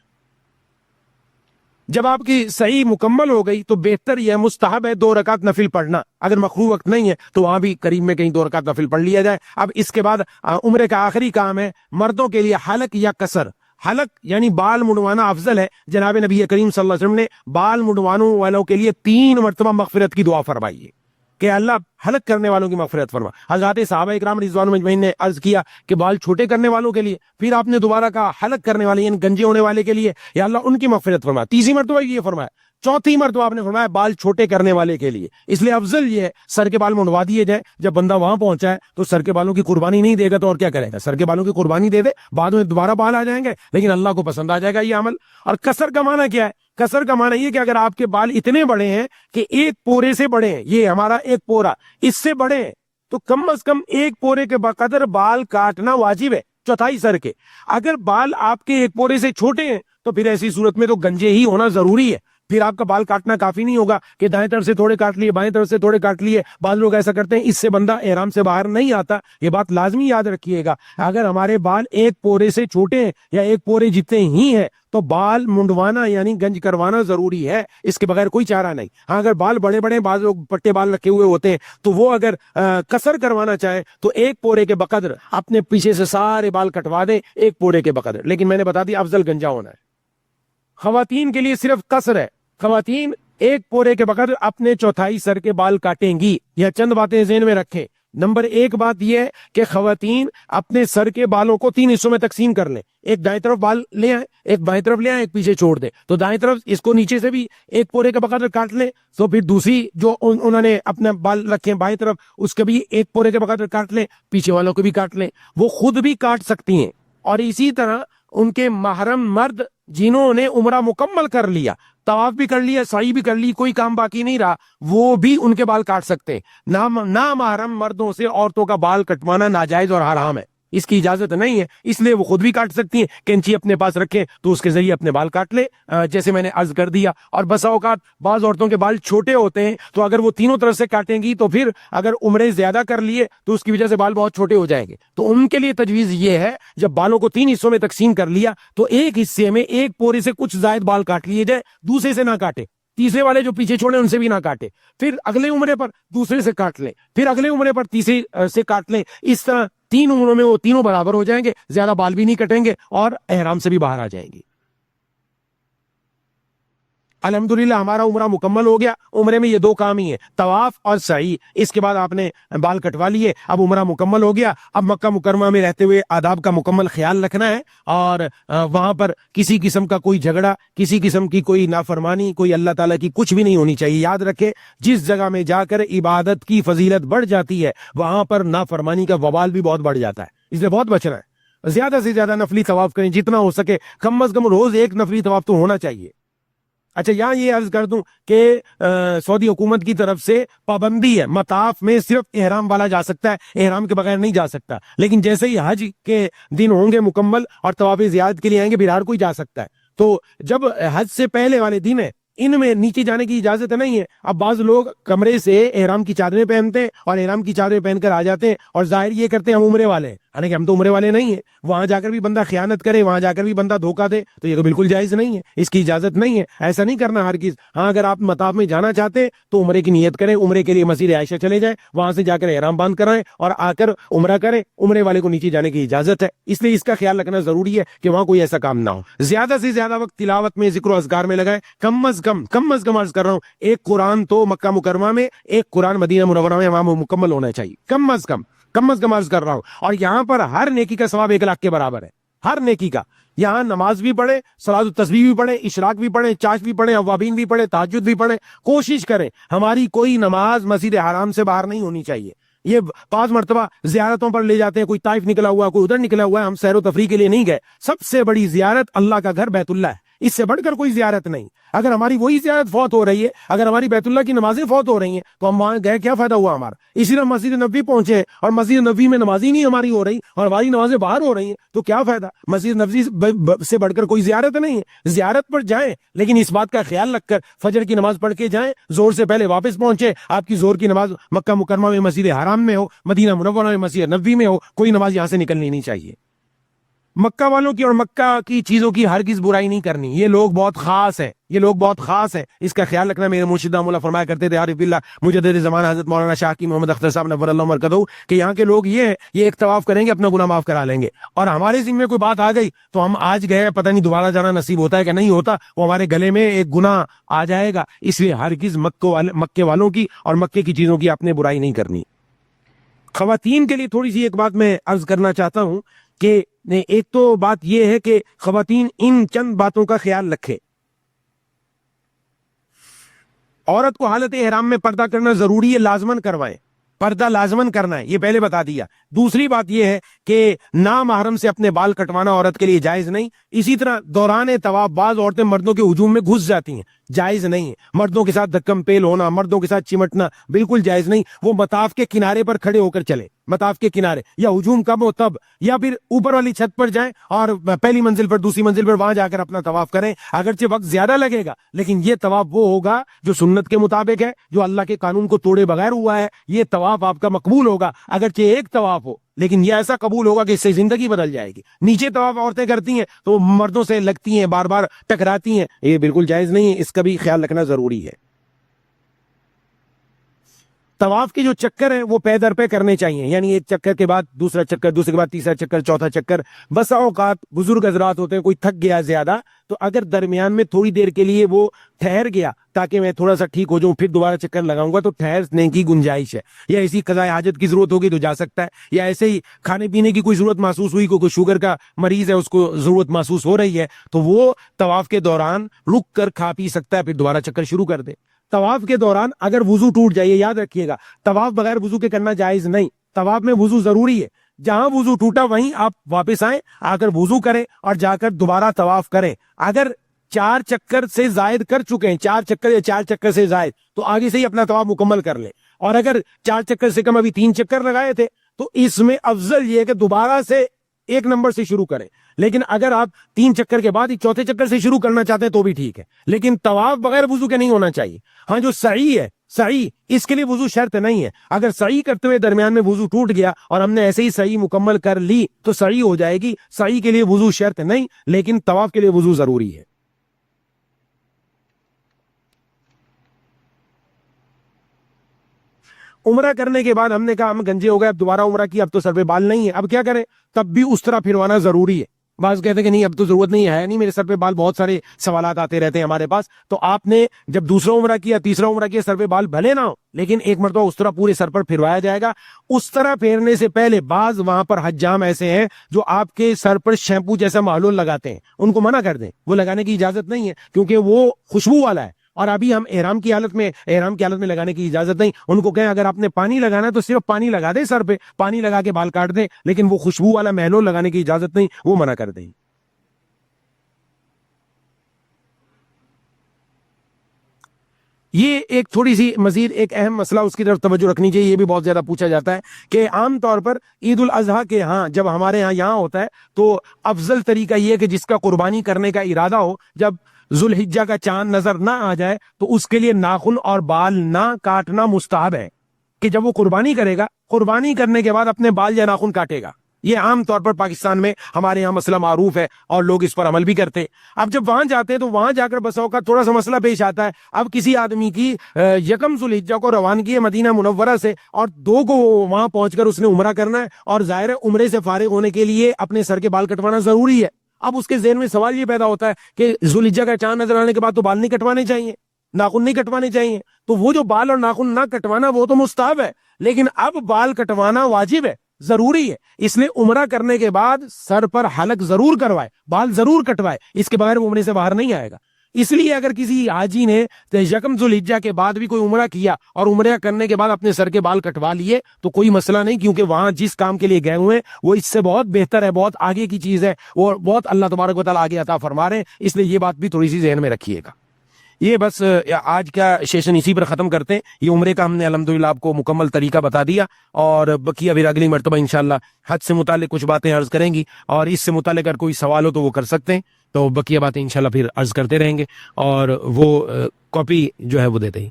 جب آپ کی صحیح مکمل ہو گئی تو بہتر یہ مستحب ہے 2 رکعت نفل پڑھنا. اگر مخلوع وقت نہیں ہے تو وہاں بھی قریب میں کہیں 2 رکعت نفل پڑھ لیا جائے. اب اس کے بعد عمرے کا آخری کام ہے مردوں کے لیے حلق یا قصر. حلق یعنی بال منڈوانا افضل ہے. جناب نبی کریم صلی اللہ علیہ وسلم نے بال منڈوانوں والوں کے لیے 3 مرتبہ مغفرت کی دعا فرمائی ہے کہ اللہ حلق کرنے والوں کی مغفرت فرما. حضرات صحابہ اکرام رضوان اجمعین نے عرض کیا کہ بال چھوٹے کرنے والوں کے لیے, پھر آپ نے دوبارہ کہا حلق کرنے والے یعنی گنجے ہونے والے کے لیے, یا اللہ ان کی مغفرت فرما. تیسری مرتبہ یہ فرمایا, چوتھی مرتبہ آپ نے فرمایا بال چھوٹے کرنے والے کے لیے. اس لیے افضل یہ ہے سر کے بال منڈوا دیے جائے. جب بندہ وہاں پہنچا ہے تو سر کے بالوں کی قربانی نہیں دے گا تو اور کیا کرے گا؟ سر کے بالوں کی قربانی دے دے, بعد میں دوبارہ بال آ جائیں گے, لیکن اللہ کو پسند آ جائے گا یہ عمل. اور قصر کا معنی کیا ہے؟ قصر کا معنی یہ کہ اگر آپ کے بال اتنے بڑے ہیں کہ 1 پورے سے بڑے ہیں, یہ ہمارا 1 پورا اس سے بڑے ہیں, تو کم از کم 1 پورے کے بقدر بال کاٹنا واجب ہے, چوتھائی سر کے. اگر بال آپ کے 1 پورے سے چھوٹے ہیں تو پھر ایسی صورت میں تو گنجے ہی ہونا ضروری ہے. پھر آپ کا بال کاٹنا کافی نہیں ہوگا کہ دائیں طرف سے تھوڑے کاٹ لیے, بائیں طرف سے تھوڑے کاٹ لیے. بعض لوگ ایسا کرتے ہیں, اس سے بندہ احرام سے باہر نہیں آتا. یہ بات لازمی یاد رکھیے گا, اگر ہمارے بال 1 پورے سے چھوٹے ہیں یا 1 پورے جتنے ہی ہیں تو بال منڈوانا یعنی گنج کروانا ضروری ہے. اس کے بغیر کوئی چارہ نہیں. ہاں اگر بال بڑے بڑے, بعض لوگ پٹے بال رکھے ہوئے ہوتے ہیں, تو وہ اگر قصر کروانا چاہے تو 1 پورے کے بقدر اپنے پیچھے سے سارے بال کٹوا دیں 1 پورے کے بقدر. لیکن میں نے بتا دیا افضل گنجا ہونا ہے. خواتین کے لیے صرف قصر ہے. خواتین 1 پورے کے بقدر اپنے چوتھائی سر کے بال کاٹیں گی. یہ چند باتیں ذہن میں رکھیں. نمبر 1 بات یہ ہے کہ خواتین اپنے سر کے بالوں کو 3 حصوں میں تقسیم کر لیں. ایک دائیں طرف بال لے آئیں, ایک بائیں طرف لے آئیں, ایک پیچھے چھوڑ دیں. تو دائیں طرف اس کو نیچے سے بھی 1 پورے کے بقدر کاٹ لیں, تو پھر دوسری جو انہوں نے اپنے بال رکھے بائیں طرف اس کے بھی 1 پورے کے بقدر کاٹ لیں, پیچھے والوں کو بھی کاٹ لیں. وہ خود بھی کاٹ سکتی ہیں. اور اسی طرح ان کے محرم مرد جنہوں نے عمرہ مکمل کر لیا, طواف بھی کر لیا, سعی بھی کر لی, کوئی کام باقی نہیں رہا, وہ بھی ان کے بال کاٹ سکتے ہیں. نامحرم مردوں سے عورتوں کا بال کٹوانا ناجائز اور حرام ہے, اس کی اجازت نہیں ہے. اس لیے وہ خود بھی کاٹ سکتی ہیں. کینچی اپنے پاس رکھیں تو اس کے ذریعے اپنے بال کاٹ لیں, جیسے میں نے عرض کر دیا. اور بسا اوقات بعض عورتوں کے بال چھوٹے ہوتے ہیں, تو اگر وہ تینوں طرف سے کاٹیں گی تو پھر اگر عمرے زیادہ کر لیے تو اس کی وجہ سے بال بہت چھوٹے ہو جائیں گے. تو ان کے لیے تجویز یہ ہے جب بالوں کو 3 حصوں میں تقسیم کر لیا تو ایک حصے میں 1 پورے سے کچھ زائد بال کاٹ لیے جائے, دوسرے سے نہ کاٹے. تیسرے والے جو پیچھے چھوڑے ان سے بھی نہ کاٹے. پھر اگلے عمرے پر دوسرے سے کاٹ لیں, پھر اگلے عمرے پر تیسرے سے کاٹ لیں. اس طرح 3 عمروں میں وہ تینوں برابر ہو جائیں گے, زیادہ بال بھی نہیں کٹیں گے اور احرام سے بھی باہر آ جائیں گی. الحمدللہ ہمارا عمرہ مکمل ہو گیا. عمرے میں یہ 2 کام ہی ہیں, طواف اور سعی. اس کے بعد آپ نے بال کٹوا لیے, اب عمرہ مکمل ہو گیا. اب مکہ مکرمہ میں رہتے ہوئے آداب کا مکمل خیال رکھنا ہے, اور وہاں پر کسی قسم کا کوئی جھگڑا, کسی قسم کی کوئی نافرمانی, کوئی اللہ تعالیٰ کی کچھ بھی نہیں ہونی چاہیے. یاد رکھے جس جگہ میں جا کر عبادت کی فضیلت بڑھ جاتی ہے وہاں پر نافرمانی کا وبال بھی بہت بڑھ جاتا ہے. اس لیے بہت بچنا ہے. زیادہ سے زیادہ نفلی طواف کریں, جتنا ہو سکے. کم از کم روز 1 نفلی طواف تو ہونا چاہیے. اچھا یہاں یہ عرض کر دوں کہ سعودی حکومت کی طرف سے پابندی ہے, مطاف میں صرف احرام والا جا سکتا ہے, احرام کے بغیر نہیں جا سکتا. لیکن جیسے ہی حج کے دن ہوں گے مکمل اور طواف زیارت کے لیے آئیں گے, پھر ہر کوئی جا سکتا ہے. تو جب حج سے پہلے والے دن ہے ان میں نیچے جانے کی اجازت نہیں ہے۔ اب بعض لوگ کمرے سے احرام کی چادریں پہنتے ہیں اور احرام کی چادریں پہن کر آ جاتے ہیں اور ظاہر یہ کرتے ہیں ہم عمرے والے ہیں، حالانکہ ہم تو عمرے والے نہیں ہیں۔ وہاں جا کر بھی بندہ خیانت کرے، وہاں جا کر بھی بندہ دھوکہ دے، تو یہ تو بالکل جائز نہیں ہے، اس کی اجازت نہیں ہے، ایسا نہیں کرنا ہرگز۔ ہاں اگر آپ مطاف میں جانا چاہتے ہیں تو عمرے کی نیت کریں، عمرے کے لیے مسجد عائشہ چلے جائیں، وہاں سے جا کر احرام باندھ کرائیں اور آ کر عمرہ کریں، عمرے والے کو نیچے جانے کی اجازت ہے۔ اس لیے اس کا خیال رکھنا ضروری ہے کہ وہاں کوئی ایسا کام نہ ہو۔ زیادہ سے زیادہ وقت تلاوت میں، ذکر و اذکار میں لگائیں، کم از کم عرض کر رہا ہوں ایک قرآن تو مکہ مکرمہ میں، ایک قرآن مدینہ منورہ میں وہاں مکمل ہونا چاہیے، کم از کم عرض کر رہا ہوں۔ اور یہاں پر ہر نیکی کا ثواب 1,00,000 کے برابر ہے، ہر نیکی کا۔ یہاں نماز بھی پڑھیں، صلاۃ التسبیح بھی پڑھیں، اشراق بھی پڑھیں، چاشت بھی پڑھیں، اوابین بھی پڑھیں، تہجد بھی پڑھیں۔ کوشش کریں ہماری کوئی نماز مسجد حرام سے باہر نہیں ہونی چاہیے۔ یہ 5 مرتبہ زیارتوں پر لے جاتے ہیں، کوئی طائف نکلا ہوا ہے، کوئی ادھر نکلا ہوا ہے، ہم سیر و تفریح کے لیے نہیں گئے۔ سب سے بڑی زیارت اللہ کا گھر بیت اللہ ہے، اس سے بڑھ کر کوئی زیارت نہیں۔ اگر ہماری وہی زیارت فوت ہو رہی ہے، اگر ہماری بیت اللہ کی نمازیں فوت ہو رہی ہیں تو ہم وہاں گئے، کیا فائدہ ہوا ہمارا؟ اسی طرح مسجد نبوی پہنچے اور مسجد نبوی میں نماز ہی نہیں ہماری ہو رہی اور ہماری نمازیں باہر ہو رہی ہیں تو کیا فائدہ؟ مسجد نبوی سے بڑھ کر کوئی زیارت نہیں ہے۔ زیارت پر جائیں لیکن اس بات کا خیال رکھ کر فجر کی نماز پڑھ کے جائیں، زور سے پہلے واپس پہنچے۔ آپ کی زور کی نماز مکہ مکرمہ میں مسجد حرام میں ہو، مدینہ منورہ میں مسجد نبوی میں ہو، کوئی نماز یہاں سے نکلنی نہیں چاہیے۔ مکہ والوں کی اور مکہ کی چیزوں کی ہرگز برائی نہیں کرنی، یہ لوگ بہت خاص ہیں، یہ لوگ بہت خاص ہیں، اس کا خیال رکھنا۔ میرے مرشد مولا فرمایا کرتے تھے عارف اللہ مجدد زمانہ حضرت مولانا شاہ کی محمد اختر صاحب نور اللہ مرکزہ کہ یہاں کے لوگ یہ ایک طواف کریں گے اپنا گناہ معاف کرا لیں گے، اور ہمارے ذمہ میں کوئی بات آ گئی تو ہم آج گئے، پتہ نہیں دوبارہ جانا نصیب ہوتا ہے کہ نہیں ہوتا، وہ ہمارے گلے میں ایک گناہ آ جائے گا۔ اس لیے ہرگز مکے والوں کی اور مکے کی چیزوں کی آپ نے برائی نہیں کرنی۔ خواتین کے لیے تھوڑی سی ایک بات میں عرض کرنا چاہتا ہوں کہ ایک تو بات یہ ہے کہ خواتین ان چند باتوں کا خیال رکھے۔ عورت کو حالت احرام میں پردہ کرنا ضروری ہے، لازماً کروائیں، پردہ لازماً کرنا ہے، یہ پہلے بتا دیا۔ دوسری بات یہ ہے کہ نامحرم سے اپنے بال کٹوانا عورت کے لیے جائز نہیں۔ اسی طرح دوران طواف بعض عورتیں مردوں کے ہجوم میں گھس جاتی ہیں، جائز نہیں ہے۔ مردوں کے ساتھ دھکم پیل ہونا، مردوں کے ساتھ چمٹنا بالکل جائز نہیں۔ وہ مطاف کے کنارے پر کھڑے ہو کر چلے، مطاف کے کنارے، یا ہجوم کم ہو تب، یا پھر اوپر والی چھت پر جائیں اور پہلی منزل پر، دوسری منزل پر وہاں جا کر اپنا طواف کریں۔ اگرچہ وقت زیادہ لگے گا لیکن یہ طواف وہ ہوگا جو سنت کے مطابق ہے، جو اللہ کے قانون کو توڑے بغیر ہوا ہے۔ یہ طواف آپ کا مقبول ہوگا، اگرچہ ایک طواف ہو لیکن یہ ایسا قبول ہوگا کہ اس سے زندگی بدل جائے گی۔ نیچے طواف عورتیں کرتی ہیں تو مردوں سے لگتی ہیں، بار بار ٹکراتی ہیں، یہ بالکل جائز نہیں ہے، اس کا بھی خیال رکھنا ضروری ہے۔ طواف کے جو چکر ہیں وہ پے در پہ کرنے چاہیے، یعنی ایک چکر کے بعد دوسرا چکر، دوسرے کے بعد تیسرا چکر، چوتھا چکر۔ بسا اوقات بزرگ حضرات ہوتے ہیں، کوئی تھک گیا زیادہ تو اگر درمیان میں تھوڑی دیر کے لیے وہ ٹھہر گیا تاکہ میں تھوڑا سا ٹھیک ہو جاؤں پھر دوبارہ چکر لگاؤں گا تو ٹھہرنے کی گنجائش ہے، یا ایسی قضاء حاجت کی ضرورت ہوگی تو جا سکتا ہے، یا ایسے ہی کھانے پینے کی کوئی ضرورت محسوس ہوئی، کوئی شوگر کا مریض ہے اس کو ضرورت محسوس ہو رہی ہے تو وہ طواف کے دوران رک کر کھا پی سکتا ہے، پھر دوبارہ چکر شروع کر دے۔ طواف کے دوران اگر وضو ٹوٹ جائے، یاد رکھیے گا طواف بغیر وضو کے کرنا جائز نہیں، طواف میں وضو ضروری ہے۔ جہاں وضو ٹوٹا وہیں آپ واپس آئیں، آ کر وضو کریں اور جا کر دوبارہ طواف کریں۔ اگر 4 چکر سے زائد کر چکے ہیں، 4 چکر یا 4 چکر سے زائد، تو آگے سے ہی اپنا طواف مکمل کر لیں، اور اگر 4 چکر سے کم ابھی 3 چکر لگائے تھے تو اس میں افضل یہ ہے کہ دوبارہ سے 1 نمبر سے شروع کریں۔ لیکن اگر آپ 3 چکر کے بعد ہی چوتھے چکر سے شروع کرنا چاہتے ہیں تو بھی ٹھیک ہے، لیکن طواف بغیر وضو کے نہیں ہونا چاہیے۔ ہاں جو سعی ہے، سعی اس کے لیے وضو شرط نہیں ہے، اگر سعی کرتے ہوئے درمیان میں وضو ٹوٹ گیا اور ہم نے ایسے ہی سعی مکمل کر لی تو سعی ہو جائے گی، سعی کے لیے وضو شرط نہیں لیکن طواف کے لیے وضو ضروری ہے۔ عمرہ کرنے کے بعد ہم نے کہا ہم گنجے ہو گئے، اب دوبارہ عمرہ کیا، اب تو سر پہ بال نہیں ہے، اب کیا کریں؟ تب بھی اس طرح پھروانا ضروری ہے۔ بعض کہتے ہیں کہ نہیں اب تو ضرورت نہیں ہے، نہیں میرے سر پہ بال، بہت سارے سوالات آتے رہتے ہیں ہمارے پاس، تو آپ نے جب دوسرا عمرہ کیا، تیسرا عمرہ کیا، سر پہ بال بھلے نہ ہو لیکن ایک مرتبہ اس طرح پورے سر پر پھروایا جائے گا۔ اس طرح پھیرنے سے پہلے بعض وہاں پر حجام ایسے ہیں جو آپ کے سر پر شیمپو جیسا محلول لگاتے ہیں، ان کو منع کر دیں، وہ لگانے کی اجازت نہیں ہے کیونکہ وہ خوشبو والا ہے، اور ابھی ہم احرام کی حالت میں لگانے کی اجازت نہیں۔ ان کو کہیں اگر آپ نے پانی لگانا ہے تو صرف پانی لگا دیں، سر پہ پانی لگا کے بال کاٹ دیں، لیکن وہ خوشبو والا محلول لگانے کی اجازت نہیں، وہ منع کر دیں۔ یہ ایک تھوڑی سی مزید ایک اہم مسئلہ اس کی طرف توجہ رکھنی چاہیے، یہ بھی بہت زیادہ پوچھا جاتا ہے کہ عام طور پر عید الاضحیٰ کے ہاں جب ہمارے یہاں ہوتا ہے تو افضل طریقہ یہ ہے کہ جس کا قربانی کرنے کا ارادہ ہو، جب ذوالحجہ کا چاند نظر نہ آ جائے تو اس کے لیے ناخن اور بال نہ کاٹنا مستحب ہے، کہ جب وہ قربانی کرے گا، قربانی کرنے کے بعد اپنے بال یا ناخن کاٹے گا۔ یہ عام طور پر پاکستان میں ہمارے یہاں مسئلہ معروف ہے اور لوگ اس پر عمل بھی کرتے۔ اب جب وہاں جاتے ہیں تو وہاں جا کر بسوں کا تھوڑا سا مسئلہ پیش آتا ہے۔ اب کسی آدمی کی یکم ذوالحجہ کو روانگی ہے مدینہ منورہ سے، اور 2 کو وہاں پہنچ کر اس نے عمرہ کرنا ہے، اور ظاہر ہے عمرے سے فارغ ہونے کے لیے اپنے سر کے بال کٹوانا ضروری ہے۔ اب اس کے ذہن میں سوال یہ پیدا ہوتا ہے کہ ذوالحجہ کا چاند نظر آنے کے بعد تو بال نہیں کٹوانے چاہیے، ناخن نہیں کٹوانے چاہیے، تو وہ جو بال اور ناخن نہ کٹوانا وہ تو مستحب ہے، لیکن اب بال کٹوانا واجب ہے، ضروری ہے۔ اس لیے عمرہ کرنے کے بعد سر پر حلق ضرور کروائے، بال ضرور کٹوائے، اس کے بغیر وہ عمرے سے باہر نہیں آئے گا۔ اس لیے اگر کسی حاجی نے یکم ذوالحجہ کے بعد بھی کوئی عمرہ کیا اور عمرہ کرنے کے بعد اپنے سر کے بال کٹوا لیے تو کوئی مسئلہ نہیں، کیونکہ وہاں جس کام کے لیے گئے ہوئے ہیں وہ اس سے بہت بہتر ہے، بہت آگے کی چیز ہے، وہ بہت اللہ تبارک و تعالیٰ آگے عطا فرما رہے ہیں۔ اس لیے یہ بات بھی تھوڑی سی ذہن میں رکھیے گا۔ یہ بس آج کا سیشن اسی پر ختم کرتے ہیں۔ یہ عمرے کا ہم نے الحمدللہ آپ کو مکمل طریقہ بتا دیا، اور بقیہ پھر اگلی مرتبہ انشاءاللہ حج سے متعلق کچھ باتیں عرض کریں گی، اور اس سے متعلق اگر کوئی سوال ہو تو وہ کر سکتے ہیں، تو بقیہ باتیں انشاءاللہ پھر عرض کرتے رہیں گے، اور وہ کاپی جو ہے وہ دیتے ہیں۔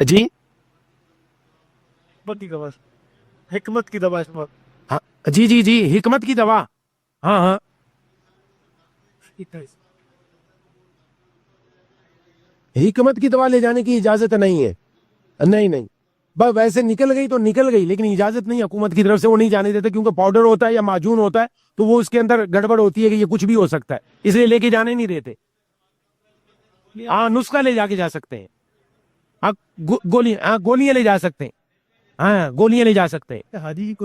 جی حکمت کی دوا، حکمت کی دوا اس میں ہاں، جی جی جی، حکمت کی دوا، ہاں ہاں، حکمت کی دوا لے جانے کی اجازت نہیں ہے، نہیں نہیں، بس ویسے نکل گئی تو نکل گئی، لیکن اجازت نہیں حکومت کی طرف سے، وہ نہیں جانے دیتے، کیونکہ پاؤڈر ہوتا ہے یا معجون ہوتا ہے تو وہ اس کے اندر گڑبڑ ہوتی ہے کہ یہ کچھ بھی ہو سکتا ہے، اس لیے لے کے جانے نہیں دیتے۔ ہاں، نسخہ لے جا کے جا سکتے ہیں، ہاں گولیاں لے جا سکتے ہیں، ہاں گولیاں لے جا سکتے ہیں۔ حاجی کو